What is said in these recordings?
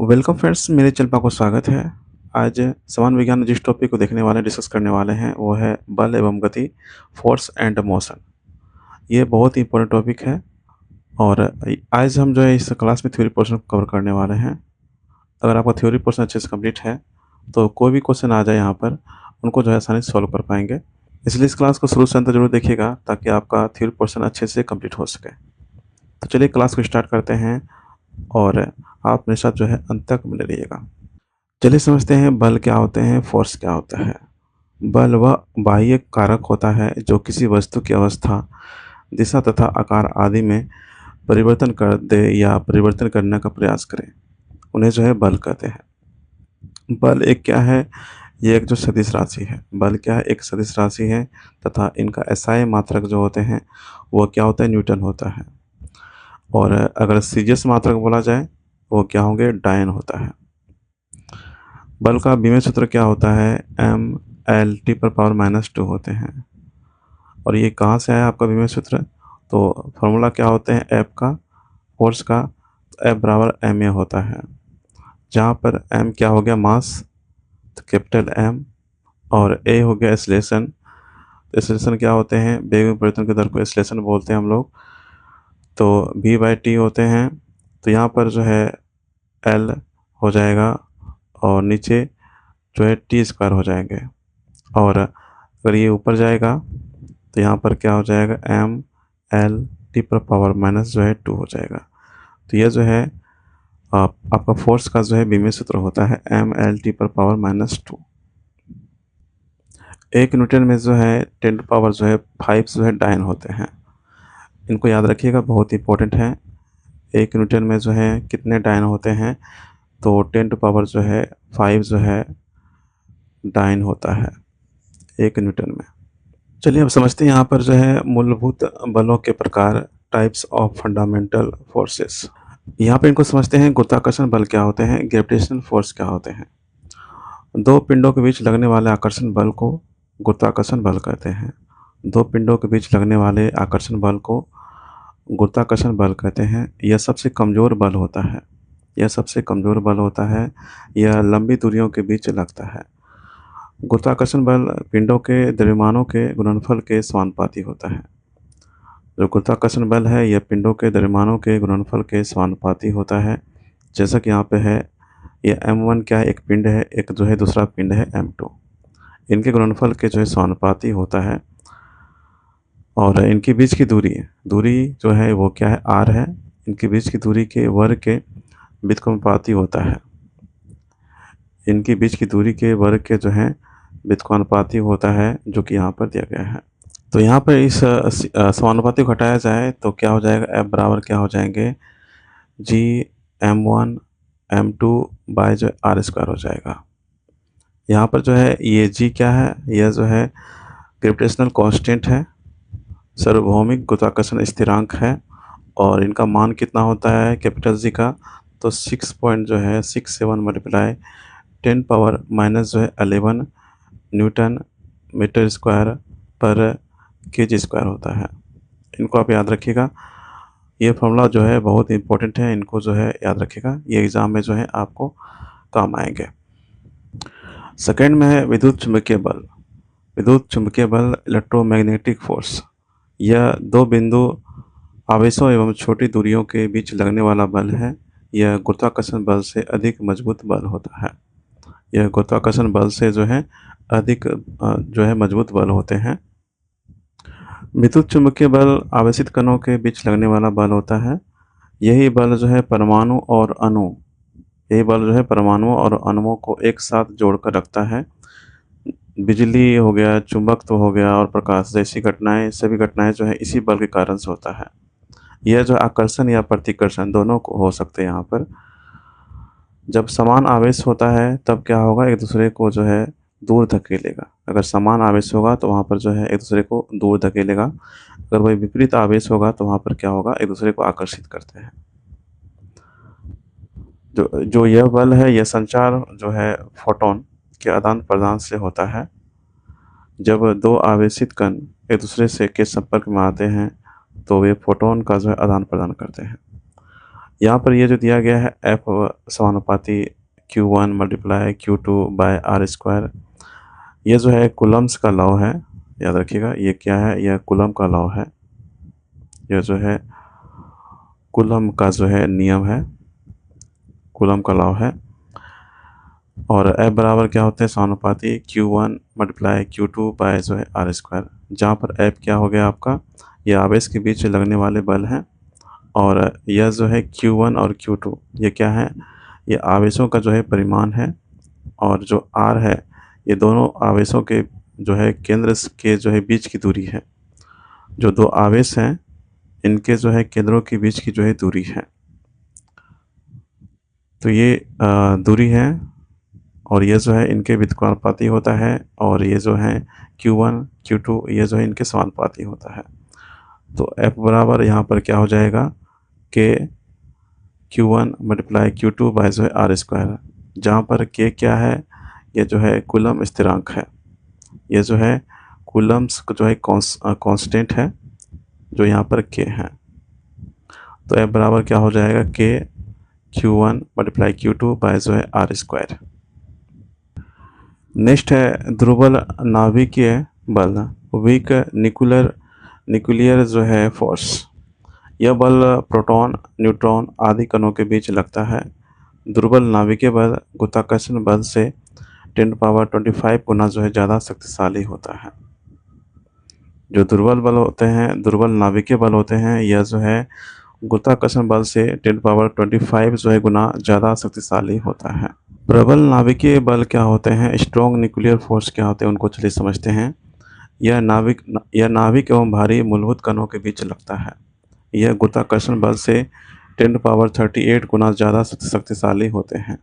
Welcome friends, मेरे channel पर आपको स्वागत है। आज समान विज्ञान में जिस टॉपिक को देखने वाले डिस्कस करने वाले हैं वो है बल एवं गति, फोर्स एंड मोशन। ये बहुत ही इंपॉर्टेंट टॉपिक है और आज हम जो है इस क्लास में थ्योरी पोर्शन को कवर करने वाले हैं। अगर आपका थ्योरी पोर्शन अच्छे से कंप्लीट है तो कोई भी क्वेश्चन आ जाए यहाँ पर उनको जो है आसानी से सॉल्व कर पाएंगे। इसलिए इस क्लास को शुरू से अंत जरूर देखिएगा ताकि आपका थ्योरी पोर्शन अच्छे से कंप्लीट हो सके। तो चलिए क्लास को स्टार्ट करते हैं और आप मेरे साथ जो है अंत तक बने रहिएगा। चलिए समझते हैं बल क्या होते हैं, फोर्स क्या होता है। बल वह बाह्य कारक होता है जो किसी वस्तु की अवस्था, दिशा तथा आकार आदि में परिवर्तन कर दे या परिवर्तन करने का प्रयास करे, उन्हें जो है बल कहते हैं। बल एक क्या है? ये एक जो सदिश राशि है। बल क्या है? एक सदिश राशि है तथा इनका एसआई मात्रक जो होते हैं वो क्या होता है? न्यूटन होता है। और अगर सीजीएस मात्रक बोला जाए वो क्या होंगे? डायन होता है। बल का विमेय सूत्र क्या होता है? एम एल टी पर पावर -2 होते हैं। और ये कहाँ से आया आपका विमेय सूत्र? तो फॉर्मूला क्या होते हैं एफ का, फोर्स का? एफ बराबर एम ए होता है, जहाँ पर एम क्या हो गया? मास, तो कैपिटल एम, और ए हो गया एक्सेलरेशन। एक्सेलरेशन क्या होते हैं? वेग में परिवर्तन की दर को एक्सेलरेशन बोलते हैं हम लोग। तो v बाई टी होते हैं। तो यहाँ पर जो है एल हो जाएगा और नीचे जो है टी स्क्वायर हो जाएंगे। और अगर ये ऊपर जाएगा तो यहाँ पर क्या हो जाएगा? एम एल टी पर पावर माइनस जो है 2 हो जाएगा। तो यह जो है आपका फोर्स का जो है विमेय सूत्र होता है एम एल टी पर पावर -2। एक न्यूटन में जो है 10 पावर जो है 5 जो है डायन होते हैं। इनको याद रखिएगा, बहुत इंपॉर्टेंट है। एक न्यूटन में जो है कितने डायन होते हैं? तो 10 पावर जो है 5 जो है डायन होता है एक न्यूटन में। चलिए अब समझते हैं यहाँ पर जो है मूलभूत बलों के प्रकार, टाइप्स ऑफ फंडामेंटल फोर्सेस। यहाँ पे इनको समझते हैं। गुरुत्वाकर्षण बल क्या होते हैं? ग्रेविटेशनल फोर्स क्या होते हैं? दो पिंडों के बीच लगने वाले आकर्षण बल को गुरुत्वाकर्षण बल कहते हैं। दो पिंडों के बीच लगने वाले आकर्षण बल को गुरुत्वाकर्षण बल कहते हैं। यह सबसे कमज़ोर बल होता है। यह सबसे कमज़ोर बल होता है। यह लंबी दूरियों के बीच लगता है। गुरुत्वाकर्षण बल पिंडों के द्रव्यमानों के गुणनफल के समानुपाती होता है। जो गुरुत्वाकर्षण बल है यह पिंडों के द्रव्यमानों के गुणनफल के समानुपाती होता है। जैसा कि यहाँ पे है, यह m1 क्या है? एक पिंड है, एक जो है दूसरा पिंड है m2। इनके गुणनफल के जो है समानुपाती होता है। और इनके बीच की दूरी जो है वो क्या है? r है। इनके बीच की दूरी के वर्ग के व्युत्क्रमानुपाती होता है। इनके बीच की दूरी के वर्ग के जो है व्युत्क्रमानुपाती होता है, जो कि यहाँ पर दिया गया है। तो यहाँ पर इस समानुपाती को हटाया जाए तो क्या हो जाएगा? F बराबर क्या हो जाएंगे? जी m1 m2 बाय जो आर स्क्वायर हो जाएगा। यहाँ पर जो है ये जी क्या है? यह जो है ग्रेविटेशनल कांस्टेंट है, सार्वभौमिक गुरुत्वाकर्षण स्थिरांक है। और इनका मान कितना होता है कैपिटल जी का? तो 6 पॉइंट जो है 67 मल्टीप्लाई 10 पावर माइनस जो है 11 न्यूटन मीटर स्क्वायर पर केजी स्क्वायर होता है। इनको आप याद रखिएगा। ये फॉर्मूला जो है बहुत इंपॉर्टेंट है, इनको जो है याद रखिएगा, ये एग्ज़ाम में जो है आपको काम आएंगे। सेकेंड में है विद्युत चुंबकीय बल। विद्युत चुंबकीय बल इलेक्ट्रोमैग्नेटिक फोर्स। यह दो बिंदु आवेशों एवं छोटी दूरियों के बीच लगने वाला बल है। यह गुरुत्वाकर्षण बल से अधिक मजबूत बल होता है। यह गुरुत्वाकर्षण बल से जो है अधिक जो है मजबूत बल होते हैं। विद्युत चुंबकीय बल आवेशित कणों के बीच लगने वाला बल होता है। यही बल जो है परमाणु और अणु यही बल जो है परमाणुओं और अणुओं को एक साथ जोड़कर रखता है। बिजली हो गया, चुंबकत्व हो गया और प्रकाश जैसी घटनाएं, सभी घटनाएं जो है इसी बल के कारण से होता है। यह जो आकर्षण या प्रतिकर्षण दोनों को हो सकते हैं। यहाँ पर जब समान आवेश होता है तब क्या होगा? एक दूसरे को जो है दूर धकेलेगा। अगर समान आवेश होगा तो वहाँ पर जो है एक दूसरे को दूर धकेलेगा। अगर वही विपरीत आवेश होगा तो वहाँ पर क्या होगा? एक दूसरे को आकर्षित करते हैं। जो यह बल है यह संचार जो है फोटोन के आदान प्रदान से होता है। जब दो आवेशित कण एक दूसरे से के संपर्क में आते हैं तो वे फोटोन का जो है आदान प्रदान करते हैं। यहाँ पर ये जो दिया गया है F समानुपाती Q1 multiply Q2 bye are square, ये जो है कूलम्ब्स का लॉ है, याद रखिएगा। ये क्या है? यह कूलम्ब का लॉ है। यह जो है कूलम्ब का जो है नियम है, कूलम्ब का लॉ है। और F बराबर क्या होते हैं? समानुपाती Q1 मल्टीप्लाई Q2 बाय जो है आर स्क्वायर, जहाँ पर F क्या हो गया आपका? ये आवेश के बीच लगने वाले बल हैं। और यह जो है Q1 और Q2 ये क्या है? ये आवेशों का जो है परिमाण है। और जो R है ये दोनों आवेशों के जो है केंद्र के जो है बीच की दूरी है। जो दो आवेश हैं इनके जो है केंद्रों के बीच की जो है दूरी है। तो ये दूरी है और ये जो है इनके व्युत्क्रमानुपाती होता है। और ये जो है Q1 Q2 ये जो है इनके समानुपाती होता है। तो F बराबर यहाँ पर क्या हो जाएगा? K Q1 multiply Q2 bye जो है आर स्क्वायर, जहाँ पर K क्या है? ये जो है कूलम्ब स्थिरांक है। ये जो है कूलम्ब्स जो है कांस्टेंट है, जो यहाँ पर K है। तो F बराबर क्या हो जाएगा? K Q1 multiply Q2 bye जो है आर स्क्वायर। नेक्स्ट है ध्रुवल नाभिकीय बल, वीक न्यूक्लियर जो है फोर्स। यह बल प्रोटॉन, न्यूट्रॉन आदि कणों के बीच लगता है। दुर्बल नाभिकीय बल गुरुत्वाकर्षण बल से 10⁻25 गुना जो है ज़्यादा शक्तिशाली होता है। जो दुर्बल बल होते हैं, दुर्बल नाभिकीय बल होते हैं, यह जो है गुरुत्वाकर्षण बल से 10⁻25 जो है गुना ज़्यादा शक्तिशाली होता है। प्रबल नाभिकीय बल क्या होते हैं? स्ट्रॉन्ग न्यूक्लियर फोर्स क्या होते हैं? उनको चलिए समझते हैं। यह नाभिक एवं भारी मूलभूत कणों के बीच लगता है। यह गुरुत्वाकर्षण बल से 10⁻38 गुना ज़्यादा शक्तिशाली होते हैं।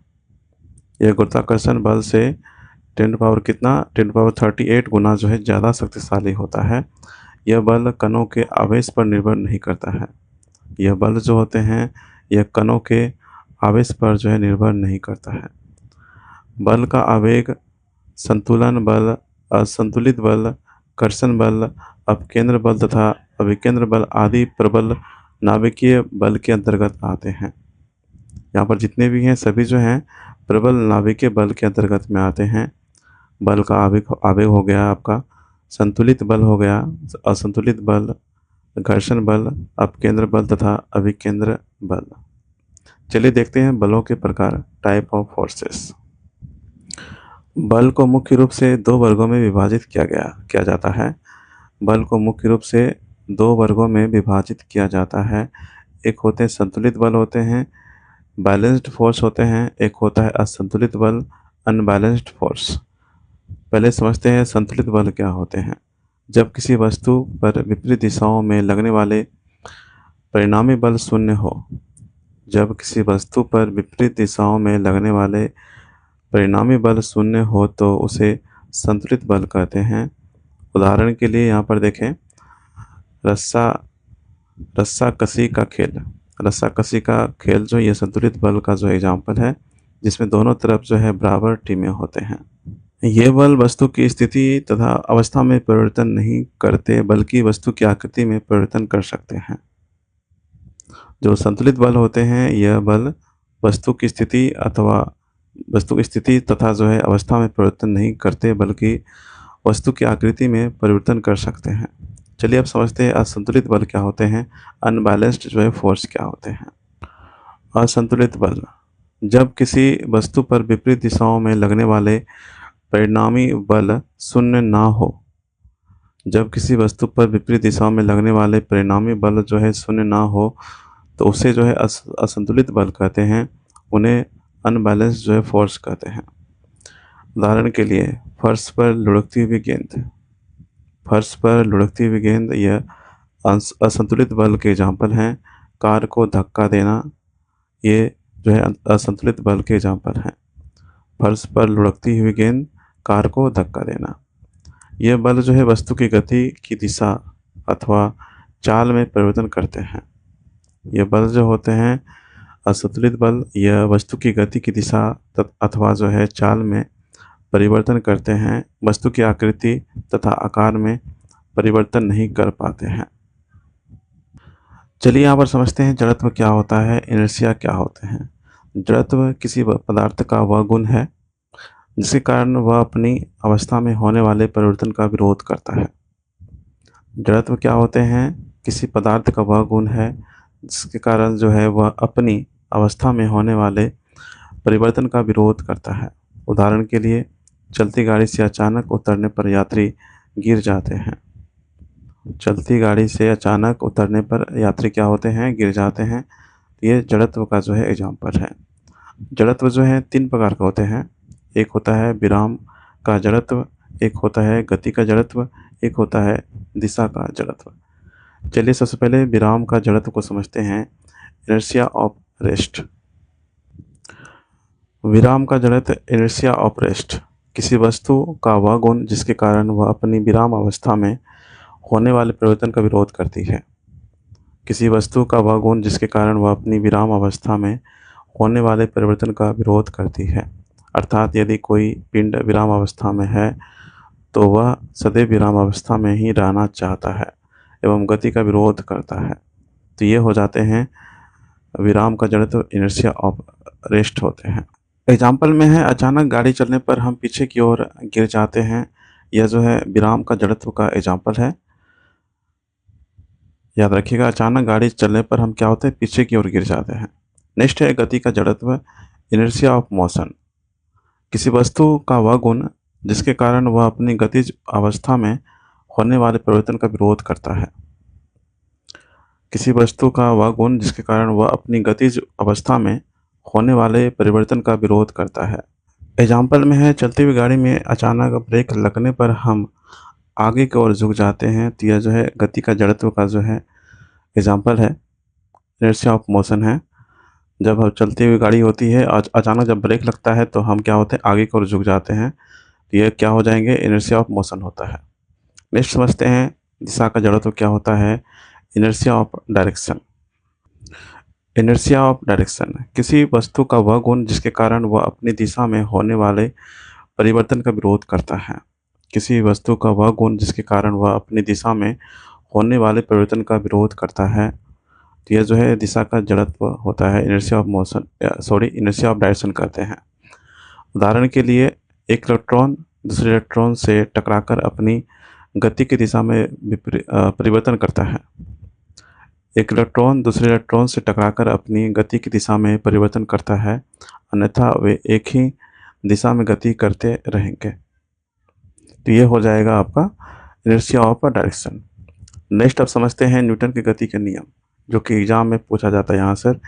यह गुरुत्वाकर्षण बल से 10⁻38 गुना जो है ज़्यादा शक्तिशाली होता है। यह बल कणों के आवेश पर निर्भर नहीं करता है। यह बल जो होते हैं यह कणों के आवेश पर जो है निर्भर नहीं करता है। बल का आवेग, संतुलन बल, असंतुलित बल, कर्षण बल, अपकेंद्र बल तथा अभिकेंद्र बल आदि प्रबल नाभिकीय बल के अंतर्गत आते हैं। यहाँ पर जितने भी हैं सभी जो हैं प्रबल नाभिकीय बल के अंतर्गत में आते हैं। बल का आवेग हो गया आपका, संतुलित बल हो गया, असंतुलित बल, घर्षण बल, अपकेंद्र बल तथा अभिकेंद्र बल। चलिए देखते हैं बलों के प्रकार, टाइप ऑफ फोर्सेस। बल को मुख्य रूप से दो वर्गों में विभाजित किया जाता है। बल को मुख्य रूप से दो वर्गों में विभाजित किया जाता है। एक होते हैं संतुलित बल होते हैं, बैलेंस्ड फोर्स होते हैं। एक होता है असंतुलित बल, अनबैलेंस्ड फोर्स। पहले समझते हैं संतुलित बल क्या होते हैं। जब किसी वस्तु पर विपरीत दिशाओं में लगने वाले परिणामी बल शून्य हो। जब किसी वस्तु पर विपरीत दिशाओं में लगने वाले परिणामी बल शून्य हो तो उसे संतुलित बल कहते हैं। उदाहरण के लिए यहाँ पर देखें, रस्साकसी का खेल। रस्साकसी का खेल जो ये संतुलित बल का जो एग्जाम्पल है, जिसमें दोनों तरफ जो है बराबर टीमें होते हैं। ये बल वस्तु की स्थिति तथा अवस्था में परिवर्तन नहीं करते, बल्कि वस्तु की आकृति में परिवर्तन कर सकते हैं। जो संतुलित बल होते हैं यह बल वस्तु की स्थिति तथा जो है अवस्था में परिवर्तन नहीं करते, बल्कि वस्तु की आकृति में परिवर्तन कर सकते हैं। चलिए अब समझते हैं असंतुलित बल क्या होते हैं, अनबैलेंस्ड जो है फोर्स क्या होते हैं। असंतुलित बल, जब किसी वस्तु पर विपरीत दिशाओं में लगने वाले परिणामी बल शून्य ना हो। जब किसी वस्तु पर विपरीत दिशाओं में लगने वाले परिणामी बल जो है शून्य ना हो तो उसे जो है असंतुलित बल कहते हैं। उन्हें अनबैलेंस्ड जो है फोर्स कहते हैं। उदाहरण के लिए फर्श पर लुढ़कती हुई गेंद। फर्श पर लुढ़कती हुई गेंद यह असंतुलित बल के एग्जाम्पल हैं। कार को धक्का देना ये जो है असंतुलित बल के एग्जाम्पल हैं। फर्श पर लुढ़कती हुई गेंद, कार को धक्का देना। यह बल जो है वस्तु की गति की दिशा अथवा चाल में परिवर्तन करते हैं। यह बल जो होते हैं असंतुलित बल, यह वस्तु की गति की दिशा अथवा जो है चाल में परिवर्तन करते हैं, वस्तु की आकृति तथा आकार में परिवर्तन नहीं कर पाते हैं। चलिए यहाँ पर समझते हैं जड़त्व क्या होता है, इनर्शिया क्या होते हैं। जड़त्व किसी पदार्थ का वह गुण है जिसके कारण वह अपनी अवस्था में होने वाले परिवर्तन का विरोध करता है। जड़त्व क्या होते हैं? किसी पदार्थ का वह गुण है जिसके कारण जो है वह अपनी अवस्था में होने वाले परिवर्तन का विरोध करता है। उदाहरण के लिए चलती गाड़ी से अचानक उतरने पर यात्री गिर जाते हैं। चलती गाड़ी से अचानक उतरने पर यात्री क्या होते हैं? गिर जाते हैं। ये जड़त्व का जो है एग्जाम्पल है। जड़त्व जो है 3 प्रकार के होते हैं। एक होता है विराम का जड़त्व, एक होता है गति का जड़त्व, एक होता है दिशा का जड़त्व। चलिए सबसे पहले विराम का जड़त्व को समझते हैं। Inertia of rest. विराम का जड़त्व इनर्शिया ऑफ रेस्ट किसी वस्तु का वह गुण जिसके कारण वह अपनी विराम अवस्था में होने वाले परिवर्तन का विरोध करती है। किसी वस्तु का वह गुण जिसके कारण वह अपनी विराम अवस्था में होने वाले परिवर्तन का विरोध करती है। अर्थात यदि कोई पिंड विराम अवस्था में है तो वह सदैव विराम अवस्था में ही रहना चाहता है एवं गति का विरोध करता है। तो ये हो जाते हैं विराम का जड़त्व इनर्शिया ऑफ रेस्ट होते हैं। एग्जाम्पल में है अचानक गाड़ी चलने पर हम पीछे की ओर गिर जाते हैं। यह जो है विराम का जड़त्व का एग्जाम्पल है। याद रखिएगा, अचानक गाड़ी चलने पर हम क्या होते हैं? पीछे की ओर गिर जाते हैं। नेक्स्ट है गति का जड़त्व इनर्शिया ऑफ मोशन। किसी वस्तु का वह गुण जिसके कारण वह अपनी गतिज अवस्था में होने वाले परिवर्तन का विरोध करता है। किसी वस्तु का वह गुण जिसके कारण वह अपनी गतिज अवस्था में होने वाले परिवर्तन का विरोध करता है। एग्जाम्पल में है चलती हुई गाड़ी में अचानक ब्रेक लगने पर हम आगे की ओर झुक जाते हैं। तो यह जो है गति का जड़त्व का जो है एग्जाम्पल है, इनर्शिया ऑफ मोशन है। जब हम चलती हुई गाड़ी होती है और अचानक जब ब्रेक लगता है तो हम क्या होते हैं? आगे की ओर झुक जाते हैं। तो ये क्या हो जाएंगे? इनर्शिया ऑफ मोशन होता है। नेक्स्ट समझते हैं दिशा का जड़त्व क्या होता है। Inertia of direction. Inertia of direction किसी वस्तु का वह गुण जिसके कारण वह अपनी दिशा में होने वाले परिवर्तन का विरोध करता है। किसी वस्तु का वह गुण जिसके कारण वह अपनी दिशा में होने वाले परिवर्तन का विरोध करता है। तो यह जो है दिशा का जड़त्व होता है, inertia of motion inertia of direction कहते हैं। उदाहरण के लिए एक इलेक्ट्रॉन दूसरे इलेक्ट्रॉन से टकराकर अपनी गति की दिशा में परिवर्तन करता है। एक इलेक्ट्रॉन दूसरे इलेक्ट्रॉन से टकराकर अपनी गति की दिशा में परिवर्तन करता है, अन्यथा वे एक ही दिशा में गति करते रहेंगे। तो ये हो जाएगा आपका इनर्शिया ऑफ डायरेक्शन। नेक्स्ट अब समझते हैं न्यूटन की गति के नियम, जो कि एग्जाम में पूछा जाता है यहाँ sir.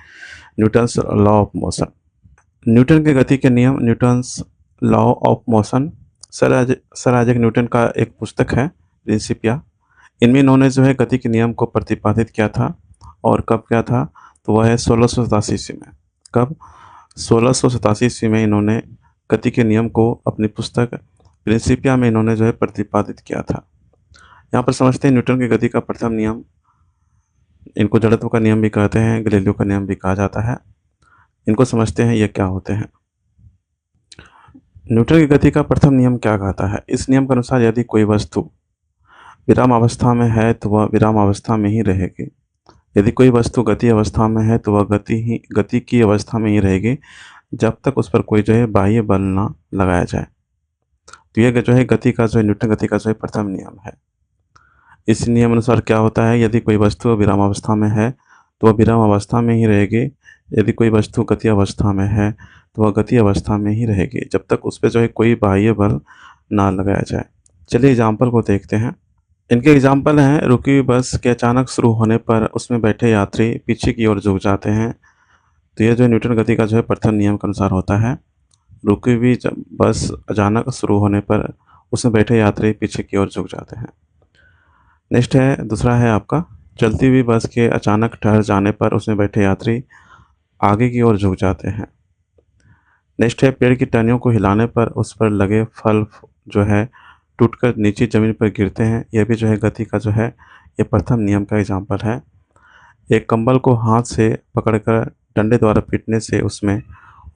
Newton's law of motion. Newton के गति के नियम, Newton's law of motion, sir Isaac Newton का एक पुस्तक है प्रिंसिपिया। इनमें इन्होंने जो है गति के नियम को प्रतिपादित किया था। और कब किया था? तो वह है 1687 ईस्वी में। कब? 1687 ईस्वी में इन्होंने गति के नियम को अपनी पुस्तक प्रिंसिपिया में इन्होंने जो है प्रतिपादित किया था। यहाँ पर समझते हैं न्यूटन की गति का प्रथम नियम, इनको जड़त्व का नियम भी कहते हैं, गैलीलियो का नियम भी कहा जाता है। इनको समझते हैं ये क्या होते हैं। न्यूटन की गति का प्रथम नियम क्या कहता है? इस नियम के अनुसार यदि कोई वस्तु विराम अवस्था में है तो वह विराम अवस्था में ही रहेगी। यदि कोई वस्तु गति अवस्था में है तो वह गति की अवस्था में ही रहेगी जब तक उस पर कोई जो है बाह्य बल ना लगाया जाए। तो यह जो है गति का जो है न्यूटन गति का जो है प्रथम नियम है। इस नियम अनुसार क्या होता है? यदि कोई वस्तु विराम अवस्था में है तो वह विराम अवस्था में ही रहेगी। यदि कोई वस्तु गति अवस्था में है तो वह गति अवस्था में ही रहेगी जब तक उस पर जो है कोई बाह्य बल ना लगाया जाए। चलिए एग्जाम्पल को देखते हैं। इनके एग्जाम्पल हैं रुकी हुई बस के अचानक शुरू होने पर उसमें बैठे यात्री पीछे की ओर झुक जाते हैं। तो यह जो न्यूटन गति का जो है प्रथम नियम के अनुसार होता है। रुकी हुई बस अचानक शुरू होने पर उसमें बैठे यात्री पीछे की ओर झुक जाते हैं। नेक्स्ट है दूसरा है आपका चलती हुई बस के अचानक ठहर जाने पर उसमें बैठे यात्री आगे की ओर झुक जाते हैं। नेक्स्ट है पेड़ की टहनियों को हिलाने पर उस पर लगे फल जो है टूटकर नीचे ज़मीन पर गिरते हैं। यह भी जो है गति का जो है ये प्रथम नियम का एग्जाम्पल है। एक कंबल को हाथ से पकड़कर डंडे द्वारा पीटने से उसमें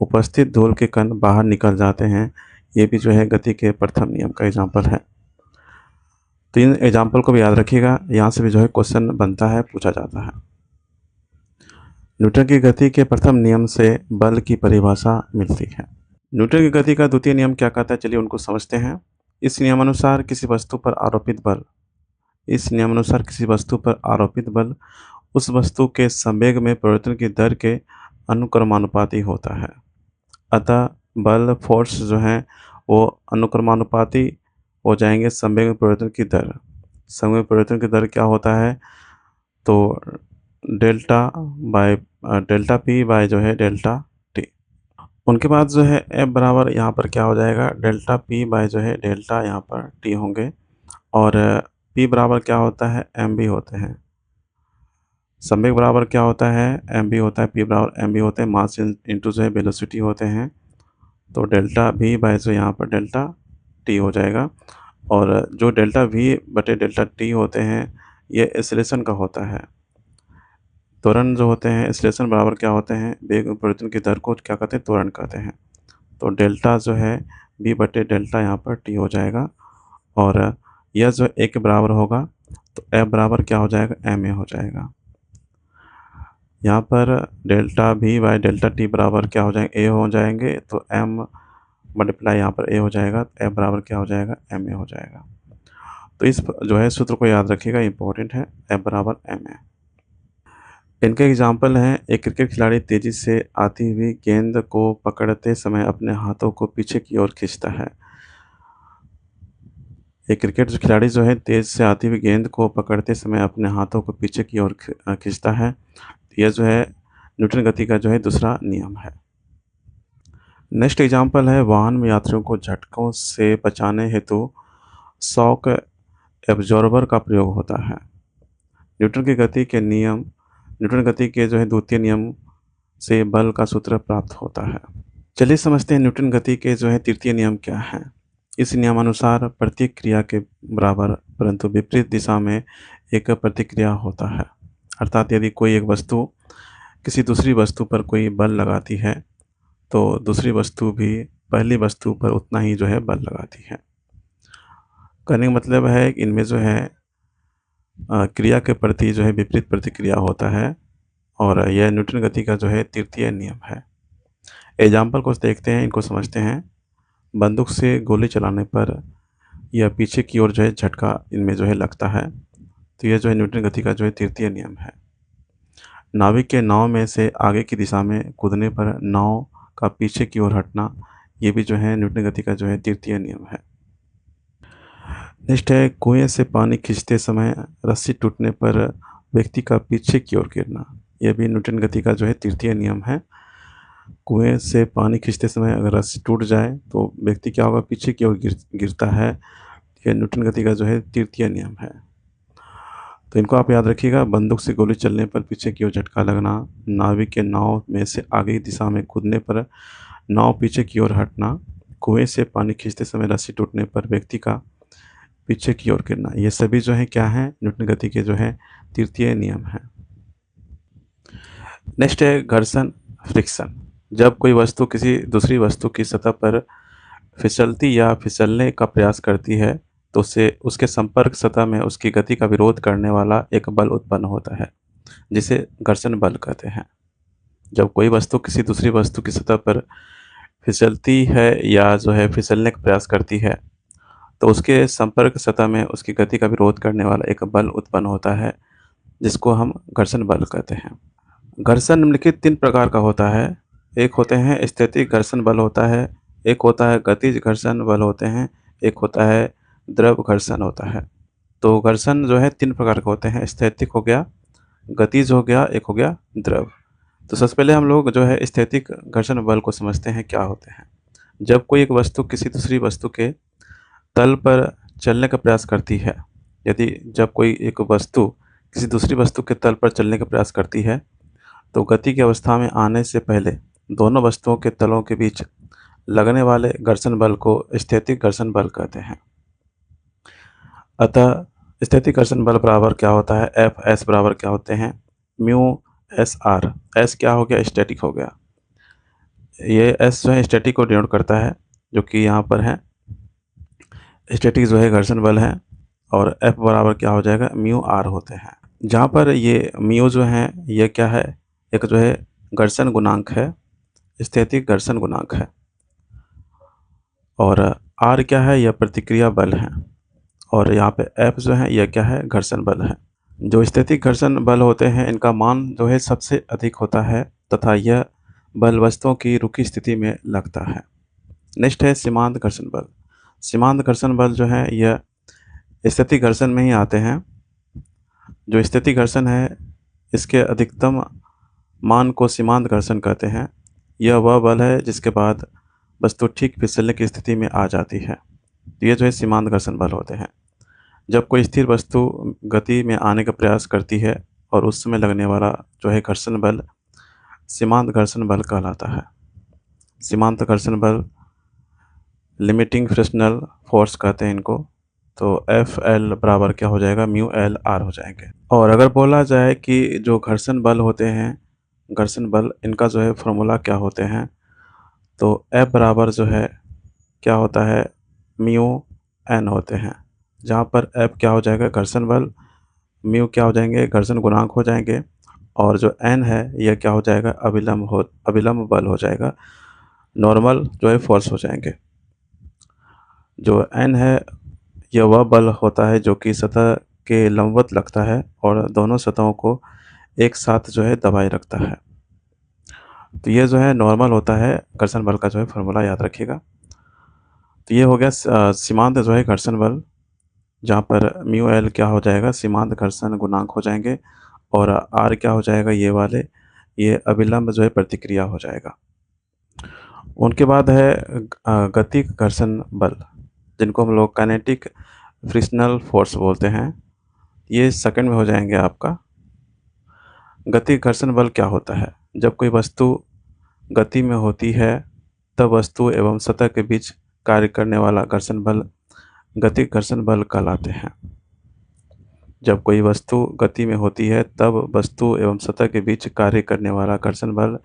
उपस्थित धूल के कण बाहर निकल जाते हैं। ये भी जो है गति के प्रथम नियम का एग्जाम्पल है। तो इन एग्जाम्पल को भी याद रखिएगा, यहाँ से भी जो है क्वेश्चन बनता है, पूछा जाता है। न्यूटन की गति के प्रथम नियम से बल की परिभाषा मिलती है। न्यूटन की गति का द्वितीय नियम क्या कहता है, चलिए उनको समझते हैं। इस नियमानुसार किसी वस्तु पर आरोपित बल इस नियमानुसार किसी वस्तु पर आरोपित बल उस वस्तु के संवेग में परिवर्तन की दर के अनुक्रमानुपाती होता है। अतः बल फोर्स जो है वो अनुक्रमानुपाती हो जाएंगे संवेग में परिवर्तन की दर। संवेग में परिवर्तन की दर क्या होता है, तो delta by delta P by जो है डेल्टा टी। उनके बाद जो है एफ बराबर यहाँ पर क्या हो जाएगा, डेल्टा पी बाय जो है डेल्टा यहाँ पर टी होंगे। और पी बराबर क्या होता है, एम बी होते हैं। संवेग बराबर क्या होता है, एम बी होता है। पी बराबर एम बी होते हैं, मास इंटू जो है वेलोसिटी होते हैं। तो डेल्टा वी बाय जो यहाँ पर डेल्टा टी हो जाएगा। और जो डेल्टा वी बटे डेल्टा टी होते हैं ये एक्सेलरेशन का होता है। त्वरण जो होते हैं एक्सेलरेशन बराबर क्या होते हैं, वेग में परिवर्तन की दर को क्या कहते हैं, त्वरण कहते हैं। तो डेल्टा जो है वी बटे डेल्टा यहाँ पर टी हो जाएगा। और यह जो ए के बराबर होगा तो एफ बराबर क्या हो जाएगा, एम ए हो जाएगा। यहाँ पर delta we by delta T बराबर क्या हो जाएंगे, ए हो जाएंगे। तो एम मल्टीप्लाई यहाँ पर ए हो जाएगा, एफ बराबर क्या हो जाएगा, एम ए हो जाएगा। तो इस जो है सूत्र को याद रखिएगा, इंपॉर्टेंट है, एफ बराबर एम ए। इनके एग्जाम्पल हैं, एक क्रिकेट खिलाड़ी तेज़ी से आती हुई गेंद को पकड़ते समय अपने हाथों को पीछे की ओर खींचता है। एक क्रिकेट खिलाड़ी जो है तेज़ से आती हुई गेंद को पकड़ते समय अपने हाथों को पीछे की ओर खींचता है। यह जो है न्यूटन गति का जो है दूसरा नियम है। नेक्स्ट एग्जाम्पल है, वाहन में यात्रियों को झटकों से बचाने हेतु शॉक एब्जॉर्बर का प्रयोग होता है। न्यूटन गति के जो है द्वितीय नियम से बल का सूत्र प्राप्त होता है। चलिए समझते हैं न्यूटन गति के जो है तृतीय नियम क्या है। इस नियमानुसार प्रत्येक क्रिया के बराबर परंतु विपरीत दिशा में एक प्रतिक्रिया होता है। अर्थात यदि कोई एक वस्तु किसी दूसरी वस्तु पर कोई बल लगाती है तो दूसरी वस्तु भी पहली वस्तु पर उतना ही जो है बल लगाती है। कहने का मतलब है कि इनमें जो है क्रिया के प्रति जो है विपरीत प्रतिक्रिया होता है। और यह न्यूटन गति का जो है तृतीय नियम है। एग्जाम्पल को देखते हैं, इनको समझते हैं। बंदूक से गोली चलाने पर यह पीछे की ओर जो है झटका इनमें जो है लगता है। तो यह जो है न्यूटन गति का जो है तृतीय नियम है। नाविक के नाव में से आगे की दिशा में कूदने पर नाव का पीछे की ओर हटना, ये भी जो है न्यूटन गति का जो है तृतीय नियम है। नेक्स्ट है, कुएं से पानी खींचते समय रस्सी टूटने पर व्यक्ति का पीछे की ओर गिरना, यह भी न्यूटन गति का जो है तृतीय नियम है। कुएं से पानी खींचते समय अगर रस्सी टूट जाए तो व्यक्ति क्या होगा, पीछे की ओर गिरता है। यह न्यूटन गति का जो है तृतीय नियम है। तो इनको आप याद रखिएगा, बंदूक से गोली चलने पर पीछे की ओर झटका लगना, नाविक के नाव में से आगे की दिशा में कूदने पर नाव पीछे की ओर हटना, कुएं से पानी खींचते समय रस्सी टूटने पर व्यक्ति का पीछे की ओर गिरना, ये सभी जो है क्या है, न्यूटन गति के जो है तृतीय नियम है। नेक्स्ट है घर्षण फ्रिक्शन। जब कोई वस्तु किसी दूसरी वस्तु की सतह पर फिसलती या फिसलने का प्रयास करती है तो उसके संपर्क सतह में उसकी गति का विरोध करने वाला एक बल उत्पन्न होता है, जिसे घर्षण बल कहते हैं। जब कोई वस्तु किसी दूसरी वस्तु की सतह पर फिसलती है या जो है फिसलने का प्रयास करती है तो उसके संपर्क सतह में उसकी गति का विरोध करने वाला एक बल उत्पन्न होता है, जिसको हम घर्षण बल कहते हैं। घर्षण निम्नलिखित 3 प्रकार का होता है। एक होते हैं स्थैतिक घर्षण बल होता है, एक होता है गतिज घर्षण बल होते हैं, एक होता है द्रव घर्षण होता है। तो घर्षण जो है 3 प्रकार के होते हैं, स्थैतिक हो गया, गतिज हो गया, एक हो गया द्रव। तो सबसे पहले हम लोग जो है स्थैतिक घर्षण बल को समझते हैं क्या होते हैं। जब कोई एक वस्तु किसी दूसरी वस्तु के तल पर चलने का प्रयास करती है, जब कोई एक वस्तु किसी दूसरी वस्तु के तल पर चलने का प्रयास करती है तो गति की अवस्था में आने से पहले दोनों वस्तुओं के तलों के बीच लगने वाले घर्षण बल को स्थैतिक घर्षण बल कहते हैं। अतः स्थैतिक घर्षण बल बराबर क्या होता है, एफ एस बराबर क्या होते हैं, म्यू एस आर। एस क्या हो गया, स्टैटिक हो गया। ये एस जो है स्टैटिक को डिनोट करता है, जो कि यहाँ पर है स्टैटिक जो है घर्षण बल है। और एफ बराबर क्या हो जाएगा, म्यू आर होते हैं। जहाँ पर ये म्यू जो है ये क्या है, एक जो है घर्षण गुणांक है, स्थैतिक घर्षण गुणांक है, और आर क्या है, यह प्रतिक्रिया बल है, और यहाँ पे एफ जो है यह क्या है, घर्षण बल है। जो स्थैतिक घर्षण बल होते हैं इनका मान जो है सबसे अधिक होता है तथा यह बल वस्तुओं की रुकी स्थिति में लगता है। नेक्स्ट है सीमांत घर्षण बल। सीमांत घर्षण बल जो है यह स्थैतिक घर्षण में ही आते हैं। जो स्थैतिक घर्षण है इसके अधिकतम मान को सीमांत घर्षण कहते हैं। यह वह बल है जिसके बाद वस्तु ठीक फिसलने की स्थिति में आ जाती है। तो ये जो है सीमांत घर्षण बल होते हैं। जब कोई स्थिर वस्तु गति में आने का प्रयास करती है और उस समय लगने वाला जो है घर्षण बल सीमांत घर्षण बल कहलाता है। सीमांत घर्षण बल लिमिटिंग फ्रिक्शनल फोर्स कहते हैं इनको। तो एफ एल बराबर क्या हो जाएगा, म्यू एल आर हो जाएंगे। और अगर बोला जाए कि जो घर्षण बल होते हैं, घर्षण बल इनका जो है फॉर्मूला क्या होते हैं, तो एफ बराबर जो है क्या होता है, म्यू एन होते हैं। जहाँ पर एफ क्या हो जाएगा, घर्षण बल, म्यू क्या हो जाएंगे, घर्षण गुणांक हो जाएंगे, और जो एन है यह क्या हो जाएगा, अभिलंब बल हो जाएगा, नॉर्मल जो है फोर्स हो जाएंगे। जो एन है यह वह बल होता है जो कि सतह के लंबवत लगता है और दोनों सतहों को एक साथ जो है दबाए रखता है। तो ये जो है नॉर्मल होता है घर्षण बल का जो है फॉर्मूला, याद रखिएगा। तो ये हो गया सीमांत जो है घर्षण बल, जहाँ पर म्यू एल क्या हो जाएगा, सीमांत घर्षण गुणांक हो जाएंगे, और आर क्या हो जाएगा, ये वाले, ये अभिलंब जो है प्रतिक्रिया हो जाएगा। उनके बाद है गतिक घर्षण बल, जिनको हम लोग काइनेटिक फ्रिक्शनल फोर्स बोलते हैं। ये सेकंड में हो जाएंगे आपका। गतिक घर्षण बल क्या होता है, जब कोई वस्तु गति में होती है तब वस्तु एवं सतह के बीच कार्य करने वाला घर्षण बल गतिक घर्षण बल कहलाते हैं। जब कोई वस्तु गति में होती है तब वस्तु एवं सतह के बीच कार्य करने वाला घर्षण बल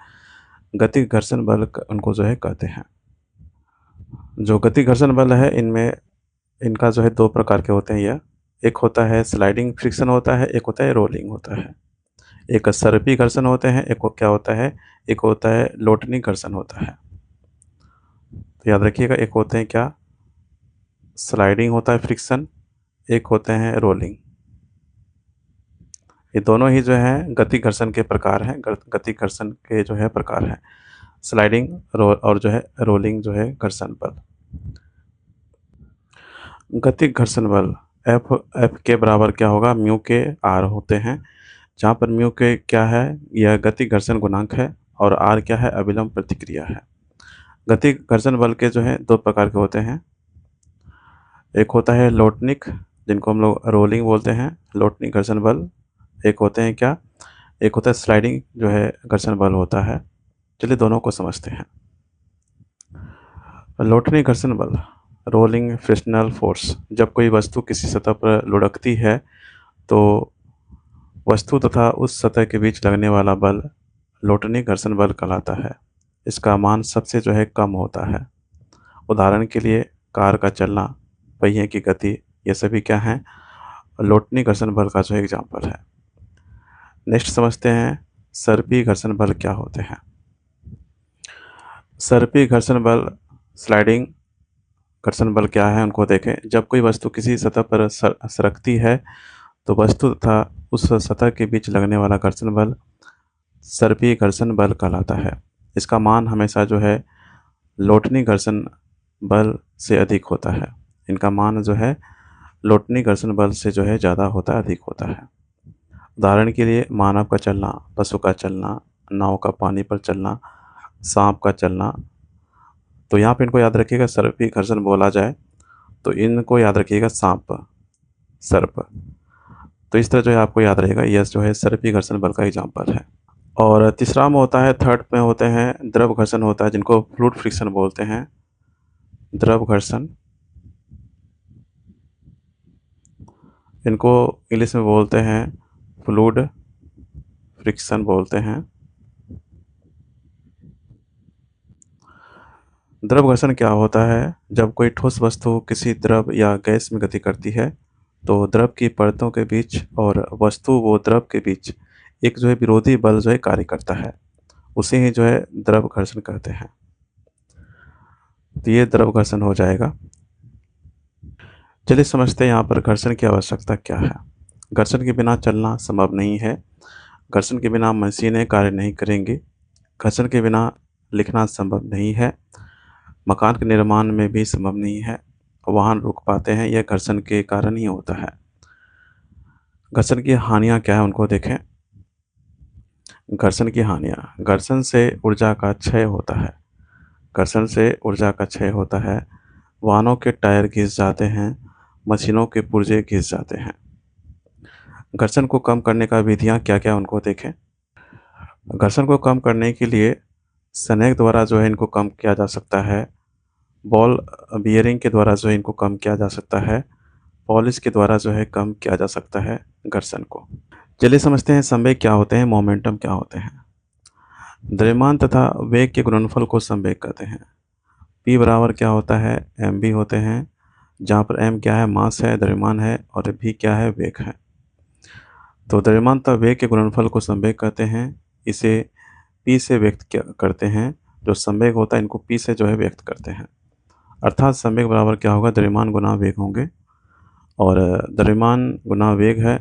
गतिक घर्षण बल उनको जो है कहते हैं। जो गतिक घर्षण बल है इनमें इनका जो है दो प्रकार के होते हैं। यह एक होता है स्लाइडिंग फ्रिक्शन होता है, एक होता है रोलिंग होता है। एक सर्पी घर्षण होते हैं, एक क्या होता है, एक होता है लोटनी घर्षण होता है। तो याद रखिएगा, एक होते हैं क्या, स्लाइडिंग होता है फ्रिक्शन, एक होते हैं रोलिंग। ये दोनों ही जो है गति घर्षण के प्रकार हैं, गति घर्षण के जो है प्रकार हैं, स्लाइडिंग और जो है रोलिंग जो है घर्षण बल। गतिक घर्षण बल एफ एफ के बराबर क्या होगा, म्यू के आर होते हैं। जहाँ पर म्यू के क्या है, यह गतिक घर्षण गुणांक है, और आर क्या है, अभिलंब प्रतिक्रिया है। गतिक घर्षण बल के जो है दो प्रकार के होते हैं। एक होता है लोटनिक, जिनको हम लोग रोलिंग बोलते हैं, लोटनिक घर्षण बल। एक होते हैं क्या, एक होता है स्लाइडिंग जो है घर्षण बल होता है। चलिए दोनों को समझते हैं। लोटनी घर्षण बल, रोलिंग फ्रिक्शनल फोर्स, जब कोई वस्तु किसी सतह पर लुढ़कती है तो वस्तु तथा उस सतह के बीच लगने वाला बल लोटनी घर्षण बल कहलाता है। इसका मान सबसे जो है कम होता है। उदाहरण के लिए कार का चलना, पहिए की गति, ये सभी क्या हैं, लोटनी घर्षण बल का जो एग्जाम्पल है। नेक्स्ट समझते हैं सर्पी घर्षण बल क्या होते हैं। सर्पी घर्षण बल, स्लाइडिंग घर्षण बल क्या है उनको देखें। जब कोई वस्तु किसी सतह पर सरकती है तो वस्तु तथा उस सतह के बीच लगने वाला घर्षण बल सर्पी घर्षण बल कहलाता है। इसका मान हमेशा जो है लोटनी घर्षण बल से अधिक होता है। इनका मान जो है लोटनी घर्षण बल से जो है ज़्यादा होता है, अधिक होता है। उदाहरण के लिए मानव का चलना, पशु का चलना, नाव का पानी पर चलना, सांप का चलना। तो यहाँ पे इनको याद रखिएगा, सर्पी घर्षण बोला जाए तो इनको याद रखिएगा सांप, सर्प। तो इस तरह जो है आपको याद रहेगा, यह जो है सर्पी घर्षण बल का एग्जाम्पल है। और तीसरा में होता है, थर्ड में होते हैं द्रव घर्षण होता है, जिनको फ्लूइड फ्रिक्शन बोलते हैं। द्रव घर्षण, इनको इंग्लिश में बोलते हैं फ्लूइड फ्रिक्शन बोलते हैं। द्रव घर्षण क्या होता है, जब कोई ठोस वस्तु किसी द्रव या गैस में गति करती है तो द्रव की परतों के बीच और वस्तु व द्रव के बीच एक जो है विरोधी बल जो है कार्य करता है, उसे ही जो है द्रव घर्षण कहते हैं। तो ये द्रव घर्षण हो जाएगा। चलिए समझते हैं यहाँ पर घर्षण की आवश्यकता क्या है। घर्षण के बिना चलना संभव नहीं है। घर्षण के बिना मशीनें कार्य नहीं करेंगी। घर्षण के बिना लिखना संभव नहीं है। मकान के निर्माण में भी संभव नहीं है। वाहन रुक पाते हैं, यह घर्षण के कारण ही होता है। घर्षण की हानियाँ क्या है उनको देखें। घर्षण की हानियाँ, घर्षण से ऊर्जा का क्षय होता है। घर्षण से ऊर्जा का क्षय होता है। वाहनों के टायर घिस जाते हैं। मशीनों के पुर्जे घिस जाते हैं। घर्षण को कम करने का विधियाँ क्या क्या उनको देखें। घर्षण को कम करने के लिए स्नेक द्वारा जो है इनको कम किया जा सकता है। बॉल बियरिंग के द्वारा जो है इनको कम किया जा सकता है। पॉलिश के द्वारा जो है कम किया जा सकता है घर्षण को। चलिए समझते हैं संवेग क्या होते हैं, मोमेंटम क्या होते हैं। द्रव्यमान तथा वेग के गुणनफल को संवेग कहते हैं। P बराबर क्या होता है, mv होते हैं, जहाँ पर m क्या है, मास है, द्रव्यमान है, और v क्या है, वेग है। तो द्रव्यमान तथा वेग के गुणनफल को संवेग कहते हैं। इसे P से व्यक्त करते हैं। जो संवेग होता है इनको P से जो है व्यक्त करते हैं। अर्थात संवेग बराबर क्या होगा, द्रव्यमान गुना वेग होंगे। और द्रव्यमान गुना वेग है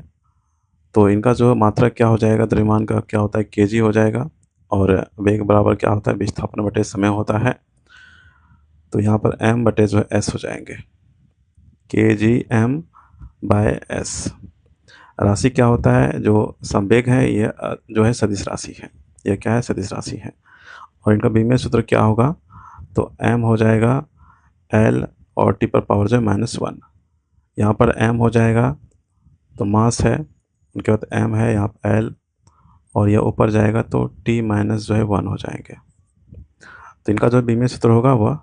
तो इनका जो मात्रक क्या हो जाएगा, द्रव्यमान का क्या होता है, kg हो जाएगा। और वेग बराबर क्या होता है, विस्थापन बटे समय होता है। तो यहाँ पर m बटे जो है s हो जाएंगे, kg/m/s। राशि क्या होता है, जो संवेग है ये जो है सदिश राशि है। यह क्या है, सदिश राशि है। और इनका विमेय सूत्र क्या होगा, तो m हो जाएगा l और t पर पावर जो है -1। यहाँ पर m हो जाएगा तो मास है, उनके बाद m है यहाँ पर l, और यह ऊपर जाएगा तो t माइनस जो है 1 हो जाएंगे। तो इनका जो विमेय सूत्र होगा वह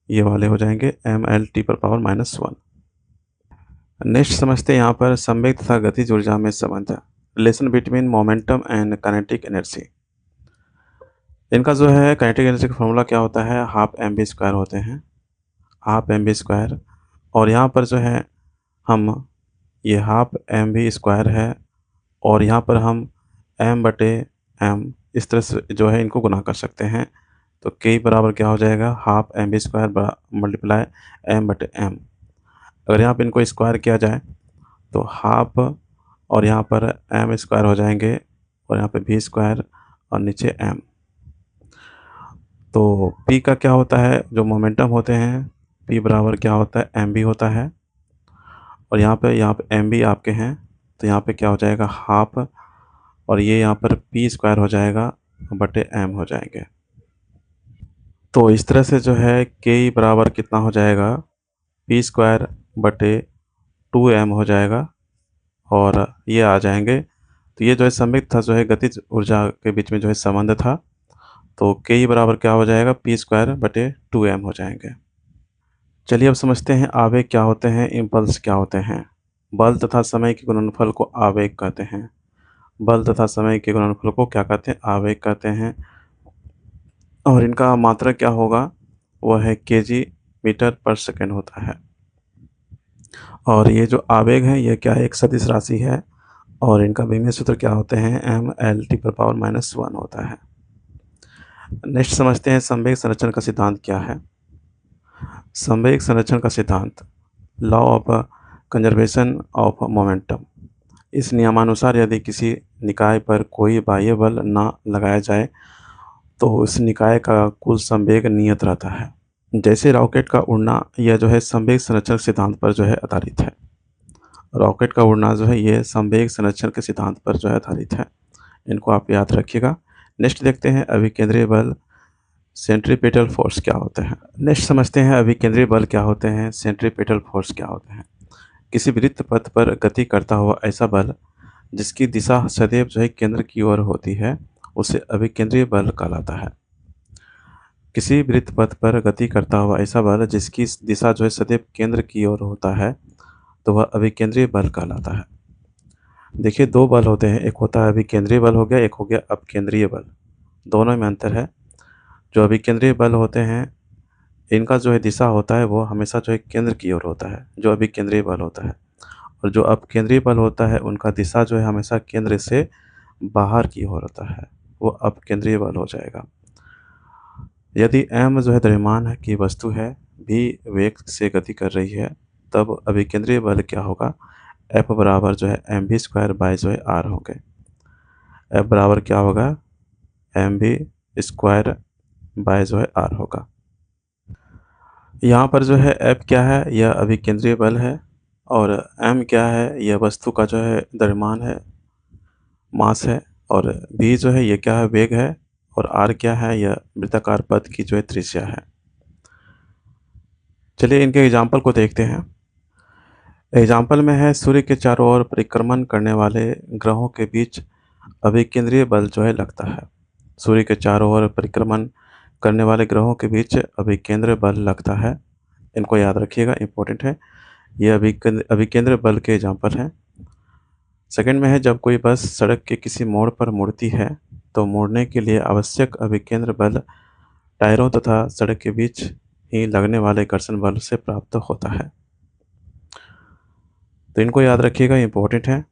ये वाले हो जाएंगे, ml t पर पावर -1। नेक्स्ट समझते हैं यहाँ पर संवेग तथा गतिज ऊर्जा में संबंध, relation between momentum and kinetic energy. इनका जो है काइनेटिक एनर्जी का फॉर्मूला क्या होता है, ½ mv² होते हैं, ½ mv²। और यहाँ पर जो है हम ये ½ mv² है, और यहाँ पर हम m/m इस तरह से जो है इनको गुना कर सकते हैं। तो k बराबर क्या हो जाएगा, ½ mv² मल्टीप्लाई m/m। अगर यहाँ पर इनको स्क्वायर किया जाए तो हाफ और यहाँ पर m² हो जाएंगे, और यहाँ पे v² और नीचे m। तो p का क्या होता है, जो मोमेंटम होते हैं p बराबर क्या होता है, mv होता है। और यहाँ पे mv आपके हैं, तो यहाँ पे क्या हो जाएगा, हाफ, और ये यहाँ पर p² हो जाएगा बटे m हो जाएंगे। तो इस तरह से जो है k बराबर कितना हो जाएगा, p² बटे 2m हो जाएगा, और ये आ जाएंगे। तो ये जो है संवेग था, जो है गतिज ऊर्जा के बीच में जो है संबंध था। तो k बराबर क्या हो जाएगा, p² बटे 2m हो जाएंगे। चलिए अब समझते हैं आवेग क्या होते हैं, इम्पल्स क्या होते हैं। बल तथा समय के गुणनफल को आवेग कहते हैं। बल तथा समय के गुणनफल को क्या कहते हैं, आवेग कहते हैं। और इनका मात्रक क्या होगा, वह है kg/s होता है। और ये जो आवेग है ये क्या है, एक सदिश राशि है। और इनका विमेय सूत्र क्या होते हैं, ml t पर पावर -1 होता है। नेक्स्ट समझते हैं संवेग संरक्षण का सिद्धांत क्या है। संवेग संरक्षण का सिद्धांत, law of conservation of momentum. इस नियमानुसार यदि किसी निकाय पर कोई बाह्य बल न लगाया जाए तो उस निकाय का कुल संवेग नियत रहता है। जैसे रॉकेट का उड़ना, यह जो है संवेग संरक्षण सिद्धांत पर जो है आधारित है। रॉकेट का उड़ना जो है ये संवेग संरक्षण के सिद्धांत पर जो है आधारित है। इनको आप याद रखिएगा। नेक्स्ट देखते हैं अभिकेंद्रीय बल, सेंट्रीपेटल फोर्स क्या होते हैं। नेक्स्ट समझते हैं अभिकेंद्रीय बल क्या होते हैं, सेंट्रीपेटल फोर्स क्या होते हैं। किसी वृत्त पथ पर गति करता हुआ ऐसा बल जिसकी दिशा सदैव जो है केंद्र की ओर होती है, उसे अभिकेंद्रीय बल कहलाता है। किसी वृत्त पथ पर गति करता हुआ ऐसा बल जिसकी दिशा जो है सदैव केंद्र की ओर होता है, तो वह अभिकेंद्रीय बल कहलाता है। देखिए दो बल होते हैं, एक होता है अभिकेंद्रीय बल हो गया, एक हो गया अपकेंद्रीय बल। दोनों में अंतर है। जो अभिकेंद्रीय बल होते हैं इनका जो है दिशा होता है वो हमेशा जो है केंद्र की ओर होता है, जो अभिकेंद्रीय बल होता है। और जो अपकेंद्रीय बल होता है उनका दिशा जो है हमेशा केंद्र से बाहर की ओर होता है वो अपकेंद्रीय बल हो जाएगा। यदि m जो है द्रव्यमान है की वस्तु है भी वेग से गति कर रही है, तब अभिकेंद्रीय बल क्या होगा, F बराबर जो है mv² बाय जो है r होंगे। F बराबर क्या होगा, mv² बाय जो है r होगा। यहाँ पर जो है F क्या है, यह अभिकेंद्रीय बल है, और m क्या है, यह वस्तु का जो है द्रव्यमान है, मास है, और v जो है ये क्या है, वेग है, और r क्या है, यह वृत्ताकार पथ की जो है त्रिज्या है। चलिए इनके एग्जाम्पल को देखते हैं। एग्जाम्पल में है सूर्य के चारों ओर परिक्रमण करने वाले ग्रहों के बीच अभिकेंद्रीय बल जो है लगता है। सूर्य के चारों ओर परिक्रमण करने वाले ग्रहों के बीच अभिकेंद्र बल लगता है। इनको याद रखिएगा, इंपॉर्टेंट है। ये अभिकेंद्र बल के एग्जाम्पल हैं। सेकंड में है जब कोई बस सड़क के किसी मोड़ पर मुड़ती है तो मुड़ने के लिए आवश्यक अभिकेंद्र बल टायरों तथा सड़क के बीच ही लगने वाले घर्षण बल से प्राप्त होता है। तो इनको याद रखिएगा, इंपॉर्टेंट है।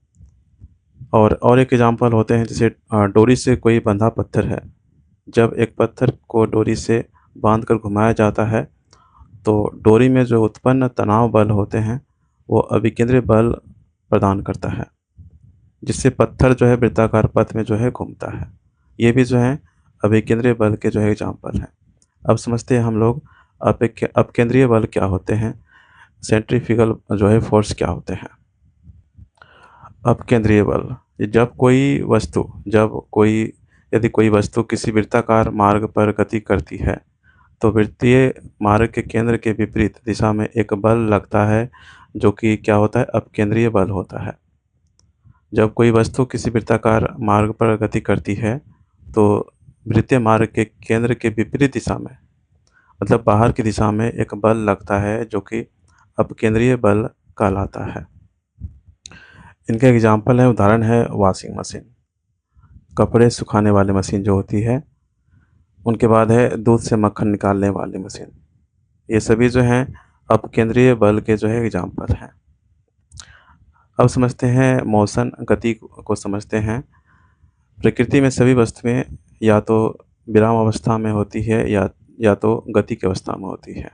और एक एग्जाम्पल होते हैं, जैसे डोरी से कोई बंधा पत्थर है। जब एक पत्थर को डोरी से बांधकर घुमाया जाता है तो डोरी में जो उत्पन्न तनाव बल होते हैं वो अभिकेंद्रीय बल प्रदान करता है, जिससे पत्थर जो है वृत्ताकार पथ में जो है घूमता है। ये भी जो है अभिकेंद्रीय बल के जो है एग्जाम्पल हैं। अब समझते हैं हम लोग अपकेंद्रीय बल क्या होते हैं, सेंट्रीफ्यूगल जो है फोर्स क्या होते हैं। अपकेंद्रीय बल, यदि कोई वस्तु किसी वृत्ताकार मार्ग पर गति करती है तो वृत्तीय मार्ग के केंद्र के विपरीत दिशा में एक बल लगता है जो कि क्या होता है, अपकेंद्रीय बल होता है। जब कोई वस्तु किसी वृत्ताकार मार्ग पर गति करती है तो वृत्तीय मार्ग के केंद्र के विपरीत दिशा में, मतलब बाहर की दिशा में एक बल लगता है जो कि अपकेंद्रीय बल कहलाता है। इनके एग्जाम्पल है, उदाहरण है वॉशिंग मशीन, कपड़े सुखाने वाली मशीन जो होती है। उनके बाद है दूध से मक्खन निकालने वाली मशीन। ये सभी जो हैं अपकेंद्रीय बल के जो है एग्जाम्पल हैं। अब समझते हैं मोशन, गति को समझते हैं। प्रकृति में सभी वस्तुएं या तो विराम अवस्था में होती है या तो गति की अवस्था में होती है।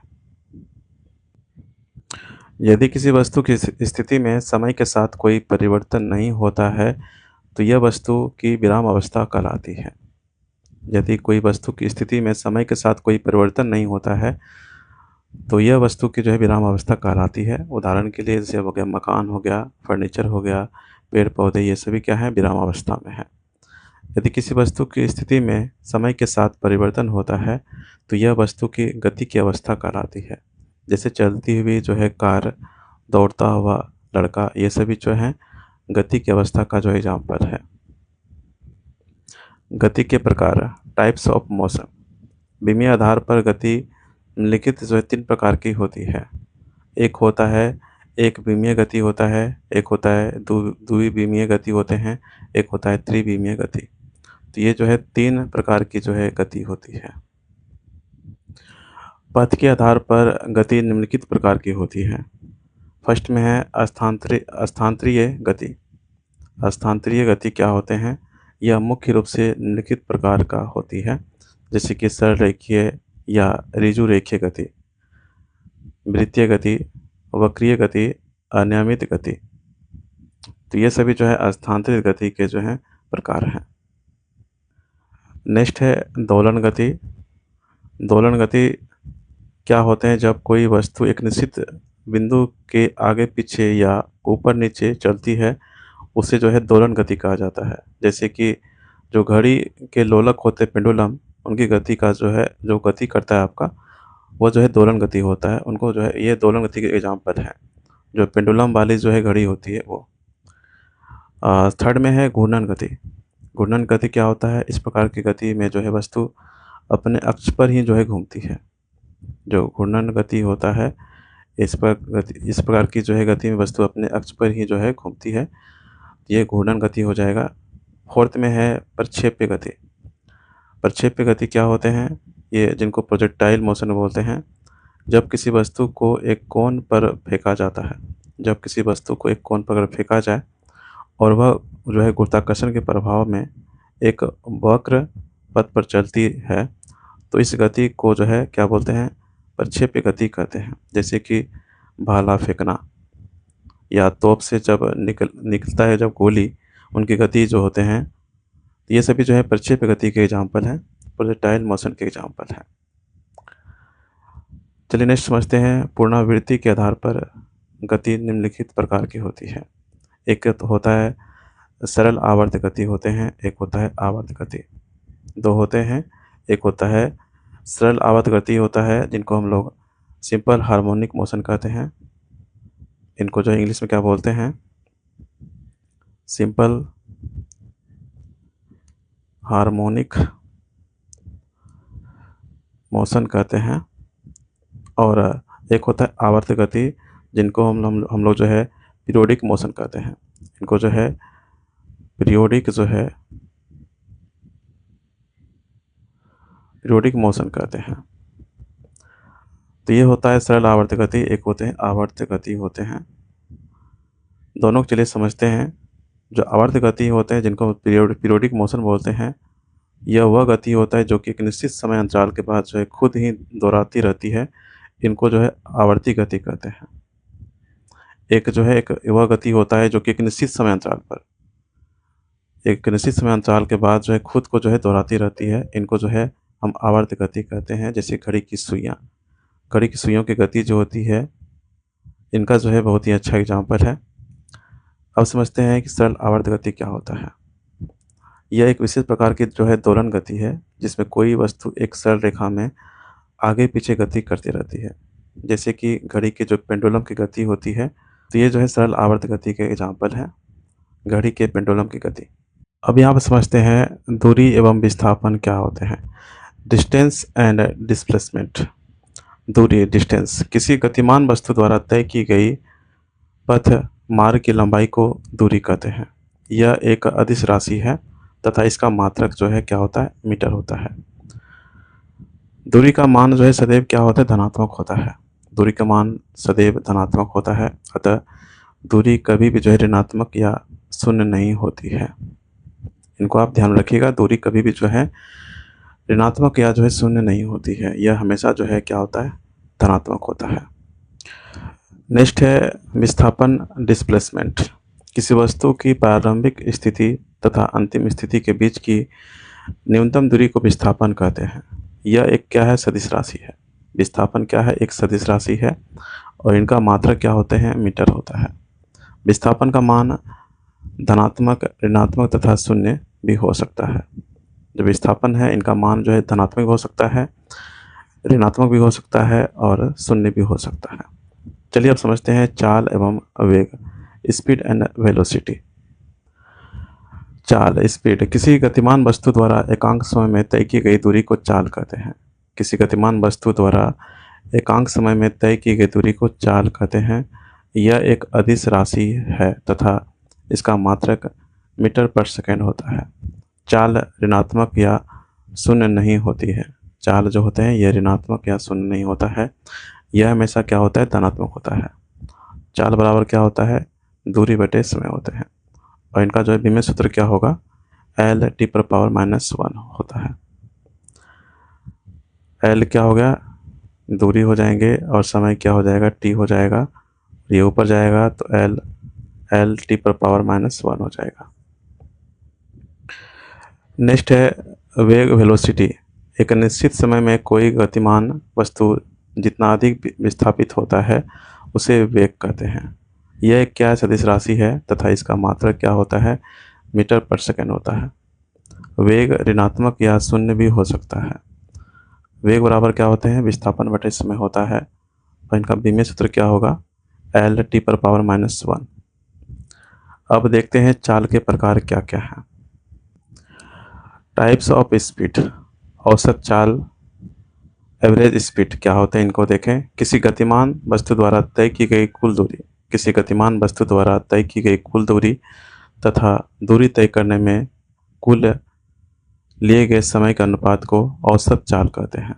यदि किसी वस्तु की स्थिति में समय के साथ कोई परिवर्तन नहीं होता है तो यह वस्तु की विराम अवस्था कहलाती है। यदि कोई वस्तु की स्थिति में समय के साथ कोई परिवर्तन नहीं होता है तो यह वस्तु की जो है विराम अवस्था कहलाती है। उदाहरण के लिए जैसे हो गया मकान, हो गया फर्नीचर, हो गया पेड़ पौधे, ये सभी क्या है, विराम अवस्था में है। यदि किसी वस्तु की स्थिति में समय के साथ परिवर्तन होता है तो यह वस्तु की गति की अवस्था कहलाती है। जैसे चलती हुई जो है कार, दौड़ता हुआ लड़का, ये सभी जो है गति की अवस्था का जो एग्जाम्पल है। गति के प्रकार, टाइप्स ऑफ मोशन। विमीय आधार पर गति निम्नलिखित जो है 3 प्रकार की होती है। एक होता है एक विमीय गति होता है, एक होता है द्विविमीय गति होते हैं, एक होता है त्रिविमीय गति। तो ये जो है 3 प्रकार की जो है गति होती है। पथ के आधार पर गति निम्नलिखित प्रकार की होती है। फर्स्ट में है स्थानांतरीय गति। स्थानांतरीय गति क्या होते हैं, यह मुख्य रूप से निम्नलिखित प्रकार का होती है, जैसे कि सरल रेखीय या ऋजु रेखीय गति, वृत्तीय गति, वक्रीय गति, अनियमित गति। तो ये सभी जो है स्थानांतरित गति के जो हैं प्रकार हैं। नेक्स्ट है दोलन गति। दोलन गति क्या होते हैं, जब कोई वस्तु एक निश्चित बिंदु के आगे पीछे या ऊपर नीचे चलती है उसे जो है दोलन गति कहा जाता है। जैसे कि जो घड़ी के लोलक होते हैं पेंडुलम, उनकी गति का जो है, जो गति करता है आपका, वो जो है दोलन गति होता है। उनको जो है ये दोलन गति के एग्जाम्पल है, जो पेंडुलम वाली जो है घड़ी होती है वो। थर्ड में है घूर्णन गति। घूर्णन गति क्या होता है, इस प्रकार की गति में जो है वस्तु अपने अक्ष पर ही जो है घूमती है। जो घूर्णन गति होता है, इस प्रकार की जो है गति में वस्तु अपने अक्ष पर ही जो है घूमती है, ये घूर्णन गति हो जाएगा। फोर्थ में है प्रक्षेप्य गति। प्रक्षेप्य गति क्या होते हैं, ये जिनको प्रोजेक्टाइल मोशन बोलते हैं। जब किसी वस्तु को एक कोण पर फेंका जाता है, जब किसी वस्तु को एक कोण पर अगर फेंका जाए और वह जो है गुरुत्वाकर्षण के प्रभाव में एक वक्र पथ पर चलती है तो इस गति को जो है क्या बोलते हैं, प्रक्षेप्य गति कहते हैं। जैसे कि भाला फेंकना या तोप से जब निकलता है जब गोली, उनकी गति जो होते हैं, ये सभी जो है प्रक्षेप्य गति के एग्जाम्पल हैं, प्रोजेक्टाइल मोशन के एग्जाम्पल हैं। चलिए नेक्स्ट समझते हैं। पुनरावृत्ति के आधार पर गति निम्नलिखित प्रकार की होती है। एक तो होता है सरल आवर्त गति होते हैं, एक होता है आवर्त गति। दो होते हैं, एक होता है सरल आवर्त गति होता है जिनको हम लोग सिंपल हार्मोनिक मोशन कहते हैं। इनको जो इंग्लिश में क्या बोलते हैं, सिंपल हार्मोनिक मोशन कहते हैं। और एक होता है आवर्त गति जिनको हम लोग जो है पीरियोडिक मोशन कहते हैं। इनको जो है पीरियोडिक मोशन कहते हैं। तो ये होता है सरल आवर्त गति, एक होते हैं आवर्त गति होते हैं। दोनों को चलिए समझते हैं। जो आवर्त गति होते हैं जिनको पीरियोडिक मोशन बोलते हैं, यह वह गति होता है जो कि एक निश्चित समय अंतराल के बाद जो है खुद ही दोहराती रहती है। इनको जो है आवर्ती गति कहते हैं। एक जो है एक वह गति होता है जो कि एक निश्चित समय अंतराल पर, एक निश्चित समय अंतराल के बाद जो है खुद को जो है दोहराती रहती है। इनको जो है हम आवर्त गति कहते हैं। जैसे घड़ी की सुइयों की गति जो होती है, इनका जो है बहुत ही अच्छा एग्जाम्पल है। अब समझते हैं कि सरल आवर्त गति क्या होता है। यह एक विशेष प्रकार की जो है दोलन गति है जिसमें कोई वस्तु एक सरल रेखा में आगे पीछे गति करती रहती है। जैसे कि घड़ी के जो पेंडुलम की गति होती है, तो ये जो है सरल आवर्त गति के एग्जाम्पल है, घड़ी के पेंडुलम की गति। अब यहाँ पर समझते हैं दूरी एवं विस्थापन क्या होते हैं। Distance and displacement. दूरी डिस्टेंस किसी गतिमान वस्तु द्वारा तय की गई पथ मार्ग की लंबाई को दूरी कहते हैं। यह एक अदिश राशि है तथा इसका मात्रक जो है क्या होता है, मीटर होता है। दूरी का मान जो है सदैव क्या होता है, धनात्मक होता है। दूरी का मान सदैव धनात्मक होता है, अतः दूरी कभी भी जो है ऋणात्मक या शून्य नहीं होती है। इनको आप ध्यान रखिएगा, दूरी कभी भी जो है ऋणात्मक या जो है शून्य नहीं होती है, यह हमेशा जो है क्या होता है, धनात्मक होता है। नेक्स्ट है विस्थापन डिस्प्लेसमेंट। किसी वस्तु की प्रारंभिक स्थिति तथा अंतिम स्थिति के बीच की न्यूनतम दूरी को विस्थापन कहते हैं। यह एक क्या है, सदिश राशि है। विस्थापन क्या है, एक सदिश राशि है और इनका मात्रक क्या होते हैं, मीटर होता है। विस्थापन का मान धनात्मक, ऋणात्मक तथा शून्य भी हो सकता है। जो विस्थापन है इनका मान जो है धनात्मक भी हो सकता है, ऋणात्मक भी हो सकता है और शून्य भी हो सकता है। चलिए अब समझते हैं चाल एवं वेग, स्पीड एंड वेलोसिटी। चाल स्पीड किसी गतिमान वस्तु द्वारा एकांक समय में तय की गई दूरी को चाल कहते हैं। किसी गतिमान वस्तु द्वारा एकांक समय में तय की गई दूरी को चाल कहते हैं। यह एक अदिश राशि है तथा इसका मात्रक मीटर पर सेकेंड होता है। चाल ऋणात्मक या शून्य नहीं होती है। चाल जो होते हैं ये ऋणात्मक या शून्य नहीं होता है, यह हमेशा क्या होता है, धनात्मक होता है। चाल बराबर क्या होता है, दूरी बटे समय होते हैं और इनका जो है विमेय सूत्र क्या होगा, L(t⁻⁻1) होता है। L क्या हो गया, दूरी हो जाएंगे और समय क्या हो जाएगा, t हो जाएगा। ये ऊपर जाएगा तो L(t⁻⁻1) हो जाएगा। नेक्स्ट है वेग वेलोसिटी। एक निश्चित समय में कोई गतिमान वस्तु जितना अधिक विस्थापित होता है उसे वेग कहते हैं। यह एक क्या सदिश राशि है तथा इसका मात्रक क्या होता है, मीटर पर सेकेंड होता है। वेग ऋणात्मक या शून्य भी हो सकता है। वेग बराबर क्या होते हैं, विस्थापन बटे समय होता है और इनका विमेय सूत्र क्या होगा, L(t⁻⁻1). अब देखते हैं चाल के प्रकार क्या क्या हैं। Types of speed. औसत चाल, एवरेज स्पीड क्या होते हैं, इनको देखें। किसी गतिमान वस्तु द्वारा तय की गई कुल दूरी, किसी गतिमान वस्तु द्वारा तय की गई कुल दूरी तथा दूरी तय करने में कुल लिए गए समय के अनुपात को औसत चाल कहते हैं।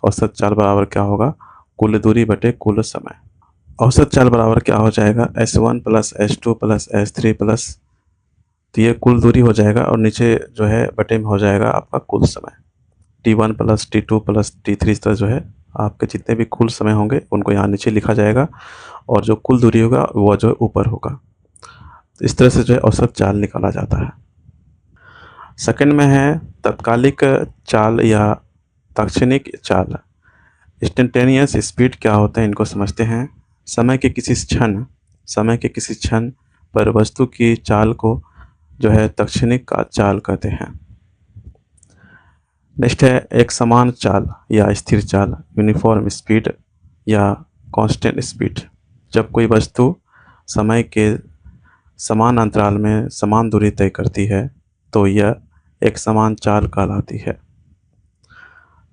औसत चाल बराबर क्या होगा, कुल दूरी बटे कुल समय। औसत चाल बराबर क्या हो जाएगा, S1 + S2 + S3 + तो ये कुल दूरी हो जाएगा और नीचे जो है बटे में हो जाएगा आपका कुल समय, t1 plus t2 plus t3, इस तरह जो है आपके जितने भी कुल समय होंगे उनको यहाँ नीचे लिखा जाएगा और जो कुल दूरी होगा वो जो है ऊपर होगा। तो इस तरह से जो है औसत चाल निकाला जाता है। सेकंड में है तत्कालिक चाल या तात्क्षणिक चाल। इंस्टेंटेनियस स्पीड क्या होता है, इनको समझते हैं। समय के किसी क्षण पर वस्तु की चाल को जो है तात्क्षणिक का चाल कहते हैं। नेक्स्ट है एक समान चाल या स्थिर चाल, यूनिफॉर्म स्पीड या कांस्टेंट स्पीड। जब कोई वस्तु समय के समान अंतराल में समान दूरी तय करती है तो यह एक समान चाल कहलाती है।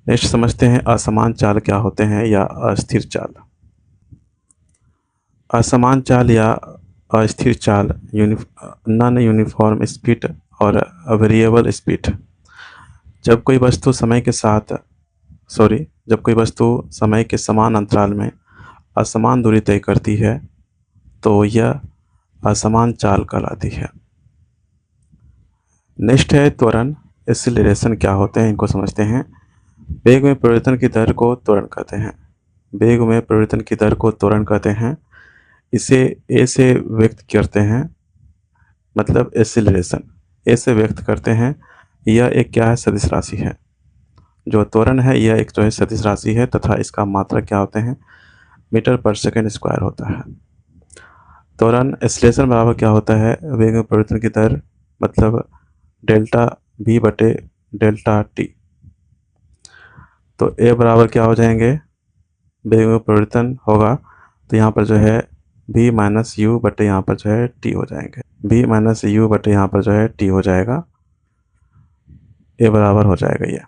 नेक्स्ट समझते हैं असमान चाल क्या होते हैं या अस्थिर चाल। असमान चाल या अस्थिर चाल नॉन यूनिफॉर्म स्पीड और वेरिएबल स्पीड। जब कोई वस्तु समय के समान अंतराल में असमान दूरी तय करती है तो यह असमान चाल कहलाती है। नेक्स्ट है त्वरण, एक्सीलरेशन क्या होते हैं, इनको समझते हैं। वेग में परिवर्तन की दर को त्वरण कहते हैं। वेग में परिवर्तन की दर को त्वरण कहते हैं। इसे ए से व्यक्त करते हैं, मतलब एक्सीलरेशन ए से व्यक्त करते हैं। यह एक क्या है, सदिश राशि है। जो त्वरण है यह एक जो है सदिश राशि है तथा इसका मात्रा क्या होते हैं, मीटर पर सेकंड स्क्वायर होता है। त्वरण एक्सीलरेशन बराबर क्या होता है, वेग में परिवर्तन की दर मतलब डेल्टा v बटे डेल्टा टी। तो ए बराबर क्या हो जाएंगे, वेग में परिवर्तन होगा तो यहाँ पर जो है v माइनस यू बटे यहाँ पर जो है टी हो जाएंगे। v माइनस यू बटे यहाँ पर जो है टी हो जाएगा, ए बराबर हो जाएगा ये।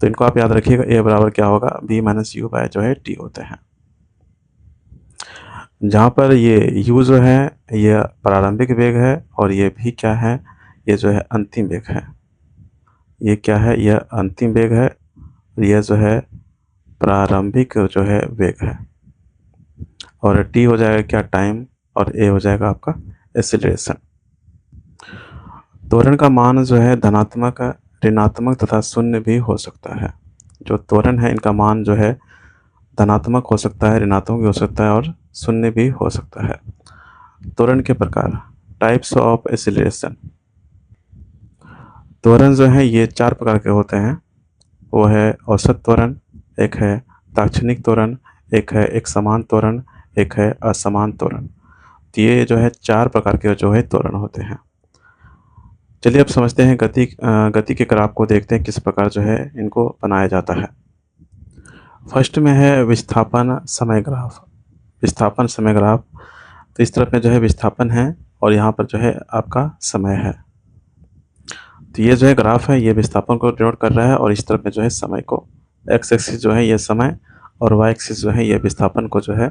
तो इनको आप याद रखिएगा, ए बराबर क्या होगा, v माइनस यू बाय जो है टी होते हैं। जहाँ पर ये u जो है ये प्रारंभिक वेग है और ये भी क्या है, ये जो है अंतिम वेग है। ये क्या है, यह अंतिम वेग है, यह जो है प्रारंभिक जो है वेग है। और t हो जाएगा क्या, टाइम, और a हो जाएगा आपका एक्सीलरेशन। त्वरण का मान जो है धनात्मक, ऋणात्मक तथा शून्य भी हो सकता है। जो त्वरण है इनका मान जो है धनात्मक हो सकता है, ऋणात्मक भी हो सकता है और शून्य भी हो सकता है। त्वरण के प्रकार, टाइप्स ऑफ एक्सीलरेशन। त्वरण जो है ये 4 प्रकार के होते हैं। वो है औसत त्वरण, एक है तात्क्षणिक त्वरण, एक है एक समान त्वरण, एक है असमान त्वरण। तो ये जो है 4 प्रकार के जो है त्वरण होते हैं। चलिए अब समझते हैं गति के ग्राफ को, देखते हैं किस प्रकार जो है इनको बनाया जाता है। फर्स्ट में है विस्थापन समय ग्राफ। विस्थापन समय ग्राफ, तो इस तरफ में जो है विस्थापन है और यहाँ पर जो है आपका समय है। तो ये जो है ग्राफ है, ये विस्थापन को डिनोट कर रहा है और इस तरफ में जो है समय को, एक्स एक्सिस जो है ये समय और वाई एक्सिस जो है ये विस्थापन को जो है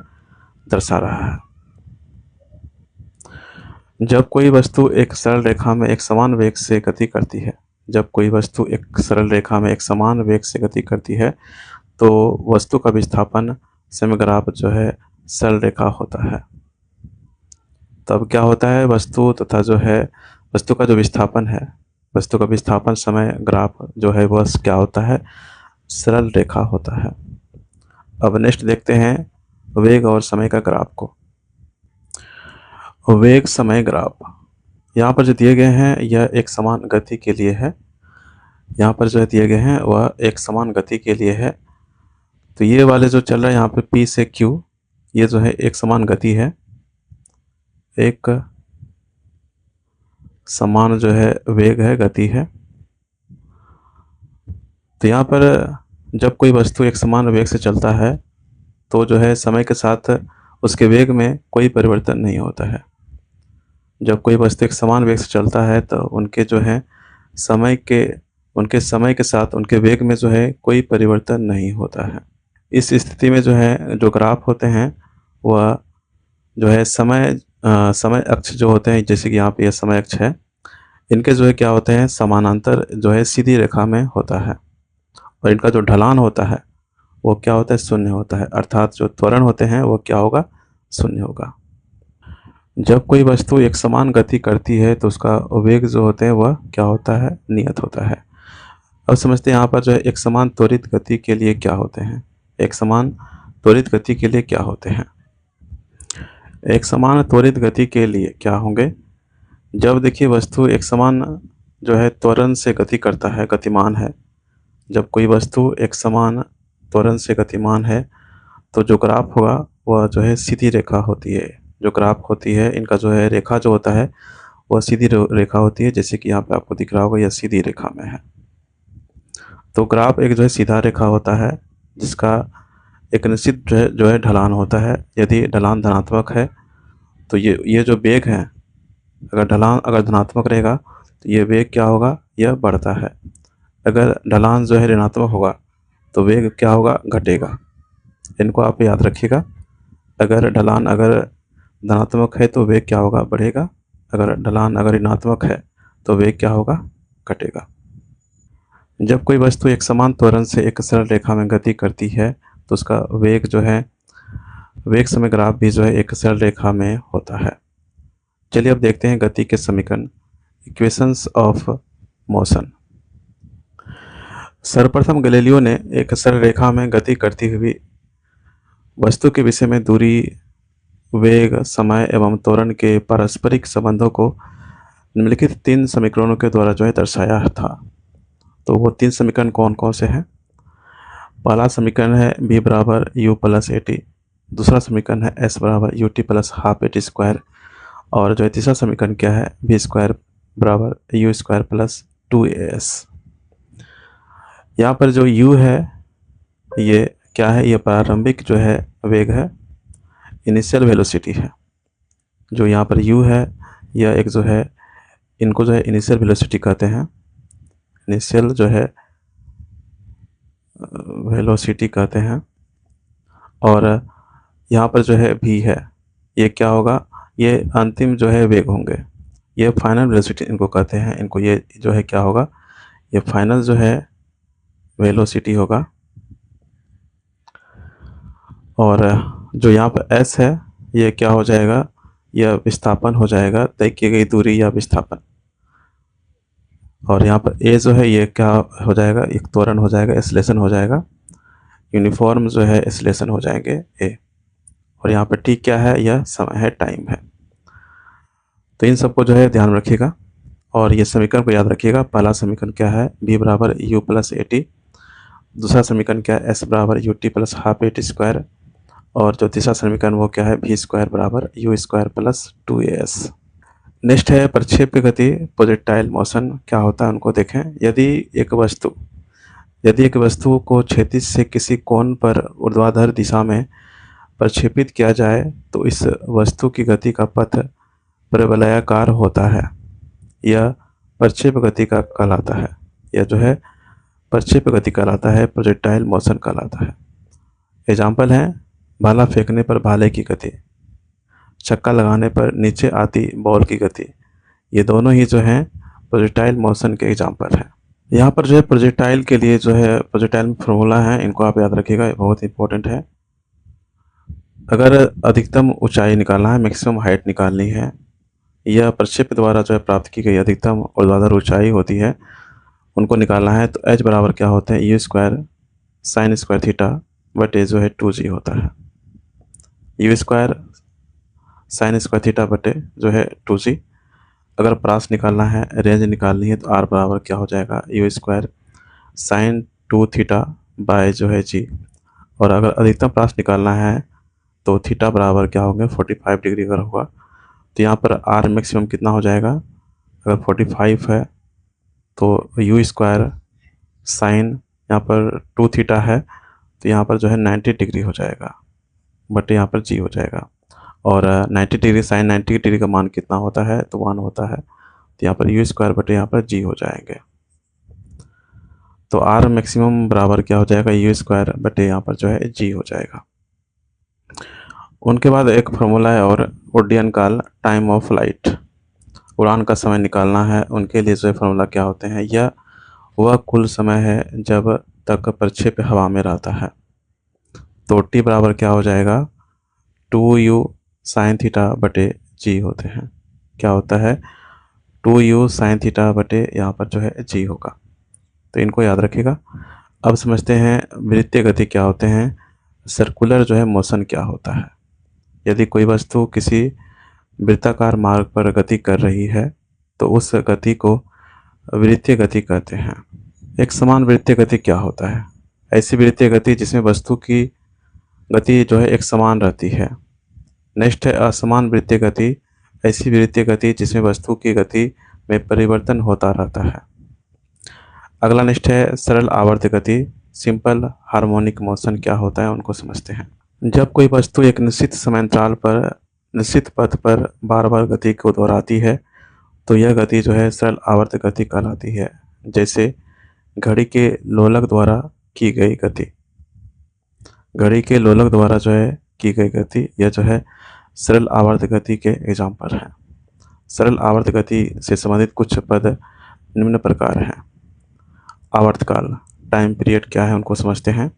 दर्शा रहा है। जब कोई वस्तु एक सरल रेखा में एक समान वेग से गति करती है, जब कोई वस्तु एक सरल रेखा में एक समान वेग से गति करती है तो वस्तु का विस्थापन समय ग्राफ जो है सरल रेखा होता है। तब क्या होता है, वस्तु तथा जो है वस्तु का जो विस्थापन है, वस्तु का विस्थापन समय ग्राफ जो है वह क्या होता है, सरल रेखा होता है। अब नेक्स्ट देखते हैं वेग और समय का ग्राफ को। वेग समय ग्राफ, यहाँ पर जो दिए गए हैं यह एक समान गति के लिए है। यहाँ पर जो है दिए गए हैं वह एक समान गति के लिए है। तो ये वाले जो चल रहा है यहाँ पे P से Q, ये जो है एक समान गति है, एक समान जो है वेग है, गति है। तो यहाँ पर जब कोई वस्तु एक समान वेग से चलता है तो जो है समय के साथ उसके वेग में कोई परिवर्तन नहीं होता है। जब कोई वस्तु एक समान वेग से चलता है तो उनके जो है समय के साथ उनके वेग में जो है कोई परिवर्तन नहीं होता है। इस स्थिति में जो है जो ग्राफ होते हैं वह जो है समय अक्ष जो होते हैं, जैसे कि यहाँ पे यह समय अक्ष है, इनके जो है क्या होते हैं, समानांतर जो है सीधी रेखा में होता है और इनका जो ढलान होता है वो क्या होता है, शून्य होता है। अर्थात जो त्वरण होते हैं वो क्या होगा, शून्य होगा। जब कोई वस्तु एक समान गति करती है तो उसका वेग जो होते हैं वह क्या होता है, नियत होता है। अब समझते हैं यहाँ पर जो है एक समान त्वरित गति के लिए क्या होते हैं। एक समान त्वरित गति के लिए क्या होते हैं। एक समान त्वरित गति के लिए क्या होंगे, जब देखिए वस्तु एक समान जो है त्वरण से गति करता है, गतिमान है। जब कोई वस्तु एक समान त्वरण से गतिमान है तो जो ग्राफ होगा वह जो है सीधी रेखा होती है। जो ग्राफ होती है इनका जो है रेखा जो होता है वह सीधी रेखा होती है, जैसे कि यहाँ पे आपको दिख रहा होगा यह सीधी रेखा में है। तो ग्राफ एक जो है सीधा रेखा होता है जिसका एक निश्चित जो है ढलान होता है। यदि ढलान धनात्मक है तो ये जो वेग है, अगर ढलान अगर धनात्मक रहेगा तो ये वेग क्या होगा, यह बढ़ता है। अगर ढलान जो है ऋणात्मक होगा तो वेग क्या होगा, घटेगा। इनको आप याद रखिएगा। अगर ढलान अगर धनात्मक है तो वेग क्या होगा, बढ़ेगा। अगर ढलान अगर ऋणात्मक है तो वेग क्या होगा, घटेगा। जब कोई वस्तु एक समान त्वरण से एक सरल रेखा में गति करती है तो उसका वेग जो है, वेग समय ग्राफ भी जो है एक सरल रेखा में होता है। चलिए अब देखते हैं गति के समीकरण, इक्वेशंस ऑफ मोशन। सर्वप्रथम गैलीलियो ने एक सरल रेखा में गति करती हुई वस्तु के विषय में दूरी, वेग, समय एवं त्वरण के पारस्परिक संबंधों को निम्नलिखित 3 समीकरणों के द्वारा जो है दर्शाया था। तो वो 3 समीकरण कौन कौन से हैं। पहला समीकरण है v बराबर u प्लस ए टी, दूसरा समीकरण है s बराबर U T plus half A T square, और जो है तीसरा समीकरण क्या है, v स्क्वायर बराबर यू स्क्वायर प्लस 2as। यहाँ पर जो u है ये क्या है, ये प्रारंभिक जो है वेग है, इनिशियल वेलोसिटी है। जो यहाँ पर u है यह एक जो है, इनको जो है इनिशियल वेलोसिटी कहते हैं, इनिशियल जो है वेलोसिटी कहते हैं। और यहाँ पर जो है v है, ये क्या होगा, ये अंतिम जो है वेग होंगे। ये फाइनल वेलोसिटी इनको कहते हैं। इनको ये जो है क्या होगा, ये फाइनल जो है वेलोसिटी होगा। और जो यहाँ पर s है ये क्या हो जाएगा, यह विस्थापन हो जाएगा, तय की गई दूरी या विस्थापन। और यहाँ पर a जो है ये क्या हो जाएगा, एक त्वरण हो जाएगा, एक्सेलरेशन हो जाएगा, यूनिफॉर्म जो है एक्सेलरेशन हो जाएंगे a। और यहाँ पर t क्या है, यह समय है, टाइम है। तो इन सबको जो है ध्यान रखिएगा और ये समीकरण को याद रखिएगा। पहला समीकरण क्या है, v बराबर u प्लस ए टी, दूसरा समीकरण क्या है, s बराबर U T plus half A T square, और जो तीसरा समीकरण वो क्या है, v स्क्वायर बराबर you square plus 2as। Next है प्रक्षेप्य गति, प्रोजेक्टाइल मोशन क्या होता है उनको देखें। यदि एक वस्तु को क्षैतिज से किसी कोण पर ऊर्ध्वाधर दिशा में प्रक्षेपित किया जाए तो इस वस्तु की गति का पथ परवलयाकार होता है। यह प्रक्षेप्य गति का कहलाता है। यह जो है प्रक्षेप्य गति कहलाता है, प्रोजेक्टाइल मोशन कहलाता है। एग्जाम्पल है, भाला फेंकने पर भाले की गति, छक्का लगाने पर नीचे आती बॉल की गति। ये दोनों ही जो हैं प्रोजेक्टाइल मोशन के एग्जाम्पल हैं। यहाँ पर जो है प्रोजेक्टाइल के लिए जो है प्रोजेक्टाइल में फॉर्मूला है, इनको आप याद रखिएगा, बहुत इंपॉर्टेंट है। अगर अधिकतम ऊंचाई निकालना है, मैक्सिमम हाइट निकालनी है, यह प्रक्षेप्य द्वारा जो है प्राप्त की गई अधिकतम और ज़्यादा ऊंचाई होती है, उनको निकालना है तो h बराबर क्या होते हैं, you square sine square theta बटे जो है 2g होता है। You square sine square theta बटे जो है 2g। अगर प्रास निकालना है, रेंज निकालनी है तो r बराबर क्या हो जाएगा, you square sine 2 theta by जो है g। और अगर अधिकतम प्रास निकालना है तो थीटा बराबर क्या होंगे, 45 डिग्री अगर होगा तो यहाँ पर r मैक्सिमम कितना हो जाएगा, अगर 45 है तो यू स्क्वायर साइन यहाँ पर 2 थीटा है तो यहाँ पर जो है 90 डिग्री हो जाएगा बटे यहाँ पर g हो जाएगा। और 90 डिग्री साइन 90 डिग्री का मान कितना होता है, तो 1 होता है, तो यहाँ पर यू स्क्वायर बटे यहाँ पर g हो जाएंगे। तो r मैक्सिमम बराबर क्या हो जाएगा, यू स्क्वायर बटे यहाँ पर जो है g हो जाएगा। उनके बाद एक फार्मूला है और उड्डयन काल, टाइम ऑफ फ्लाइट, उड़ान का समय निकालना है, उनके लिए जो है फार्मूला क्या होते हैं, यह वह कुल समय है जब तक प्रक्षेप्य हवा में रहता है। तो t बराबर क्या हो जाएगा, 2u साइन थीटा बटे जी होते हैं। क्या होता है, 2u sin थीटा बटे यहाँ पर जो है जी होगा। तो इनको याद रखिएगा। अब समझते हैं वृत्तीय गति क्या होते हैं, सर्कुलर जो है मोशन क्या होता है। यदि कोई वस्तु किसी वृत्ताकार मार्ग पर गति कर रही है तो उस गति को वृत्तीय गति कहते हैं। एक समान वृत्तीय गति क्या होता है, ऐसी वृत्तीय गति जिसमें वस्तु की गति जो है एक समान रहती है। नेक्स्ट है असमान वृत्तीय गति, ऐसी वृत्तीय गति जिसमें वस्तु की गति में परिवर्तन होता रहता है। अगला नेक्स्ट है सरल आवर्त गति, सिंपल हार्मोनिक मोशन क्या होता है उनको समझते हैं। जब कोई वस्तु एक निश्चित समयांतराल पर निश्चित पथ पर बार बार गति को दोहराती है तो यह गति जो है सरल आवर्त गति कहलाती है। जैसे घड़ी के लोलक द्वारा की गई गति, घड़ी के लोलक द्वारा जो है की गई गति, यह जो है सरल आवर्त गति के एग्जाम्पल है। सरल आवर्त गति से संबंधित कुछ पद निम्न प्रकार हैं। आवर्तकाल, टाइम पीरियड क्या है उनको समझते हैं।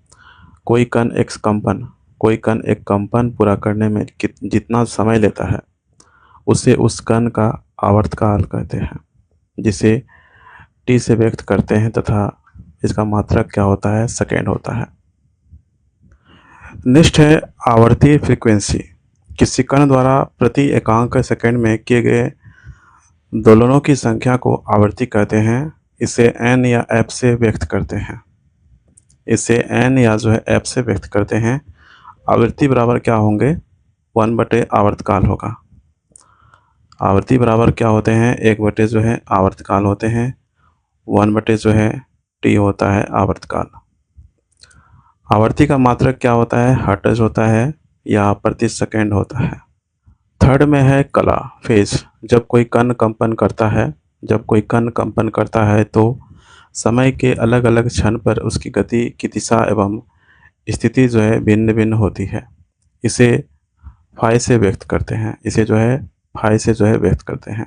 कोई कण एक कंपन पूरा करने में जितना समय लेता है उसे उस कण का आवर्तकाल कहते हैं, जिसे टी से व्यक्त करते हैं तथा इसका मात्रक क्या होता है, सेकेंड होता है। नेक्स्ट है आवर्ती फ्रीक्वेंसी, किसी कण द्वारा प्रति एकांक सेकंड में किए गए दोलनों की संख्या को आवर्ती कहते हैं। इसे एन या एफ से व्यक्त करते हैं, इसे एन या जो है एफ से व्यक्त करते हैं। आवृत्ति बराबर क्या होंगे, 1 बटे आवर्तकाल होगा। आवृत्ति बराबर क्या होते हैं, 1 बटे जो है आवर्तकाल होते हैं, 1 बटे जो है टी होता है आवर्तकाल। आवर्ती का मात्रक क्या होता है, हर्ट्ज होता है या प्रति सेकंड होता है। थर्ड में है कला, फेज। जब कोई कण कंपन करता है तो समय के अलग अलग क्षण पर उसकी गति की दिशा एवं स्थिति जो है भिन्न भिन्न होती है। इसे फाई से व्यक्त करते हैं, व्यक्त करते हैं।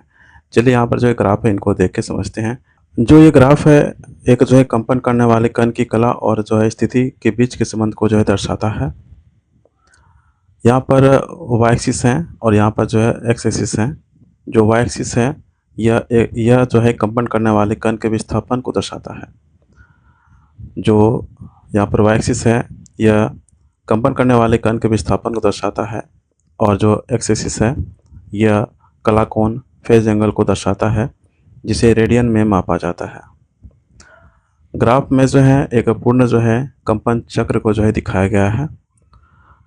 चलिए यहाँ पर जो है ग्राफ है इनको देख के समझते हैं। जो ये ग्राफ है एक जो है कंपन करने वाले कण की कला और जो है स्थिति के बीच के संबंध को जो है दर्शाता है। यहाँ पर वाई एक्सिस है और यहाँ पर जो है एक्स एक्सिस है। जो वाई एक्सिस है यह जो है कंपन करने वाले कण के विस्थापन को दर्शाता है। जो यहाँ पर वाई एक्सिस है यह कंपन करने वाले कण के विस्थापन को दर्शाता है और जो एक्स एक्सिस है यह कला कोण फेज एंगल को दर्शाता है, जिसे रेडियन में मापा जाता है। ग्राफ में जो है एक पूर्ण जो है कंपन चक्र को जो है दिखाया गया है।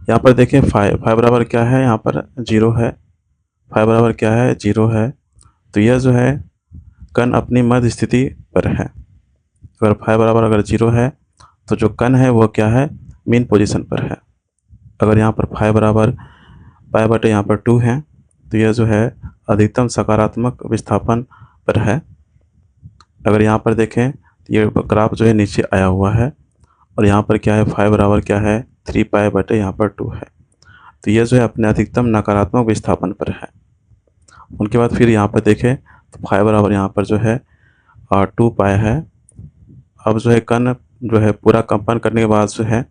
यहाँ पर देखिए फाई बराबर क्या है, यहाँ पर 0 है। फाई बराबर क्या है, 0 है। तो यह जो है कण अपनी मध्य स्थिति पर है। अगर फाई बराबर अगर 0 है तो जो कण है वो क्या है, मीन पोजीशन पर है। अगर यहाँ पर फाई बराबर पाई बटे यहाँ पर 2 है तो यह जो है अधिकतम सकारात्मक विस्थापन पर है। अगर यहाँ पर देखें तो ये ग्राफ जो है नीचे आया हुआ है और यहाँ पर क्या है, फाई बराबर क्या है, 3 पाई बटे यहाँ पर 2 है। तो यह जो है अपने अधिकतम नकारात्मक विस्थापन पर है। उनके बाद फिर यहाँ पर देखें तो फाई बराबर यहाँ पर जो है 2 पाई है। अब जो है कण जो है पूरा कंपन करने के बाद जो है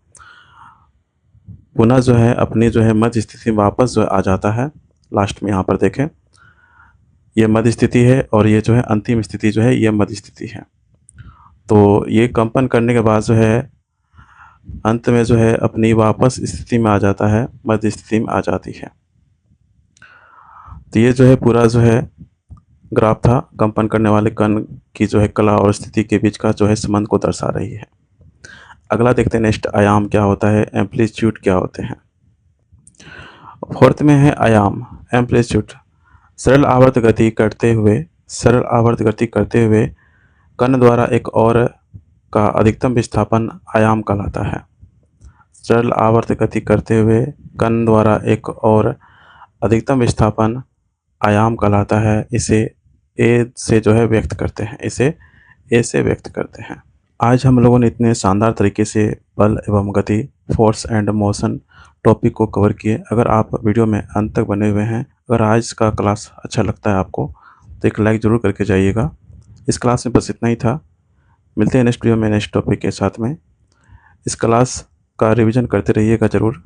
पुनः जो है अपनी जो है मध्य स्थिति में वापस जो आ जाता है। लास्ट में यहाँ पर देखें ये मध्य स्थिति है और ये जो है अंतिम स्थिति जो है ये मध्य स्थिति है। तो ये कंपन करने के बाद जो है अंत में जो है अपनी वापस स्थिति में आ जाता है, मध्य स्थिति में आ जाती है। तो ये जो है पूरा जो है ग्राफ था कंपन करने वाले कण की जो है कला और स्थिति के बीच का जो है संबंध को दर्शा रही है। अगला देखते हैं नेक्स्ट आयाम क्या होता है, एम्पलीट्यूड क्या होते हैं। फोर्थ में है आयाम, एम्पलीट्यूड। सरल आवर्त गति करते हुए कण द्वारा एक और का अधिकतम विस्थापन आयाम कहलाता है। सरल आवर्त गति करते हुए कण द्वारा एक और अधिकतम विस्थापन आयाम कहलाता है। इसे ए से जो है व्यक्त करते हैं। आज हम लोगों ने इतने शानदार तरीके से बल एवं गति, फोर्स एंड मोशन टॉपिक को कवर किए। अगर आप वीडियो में अंत तक बने हुए हैं, अगर आज का क्लास अच्छा लगता है आपको तो एक लाइक ज़रूर करके जाइएगा। इस क्लास में बस इतना ही था। मिलते हैं नेक्स्ट वीडियो में नेक्स्ट टॉपिक के साथ में। इस क्लास का रिवीजन करते रहिएगा ज़रूर।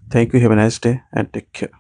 Thank you, have a nice day and take care.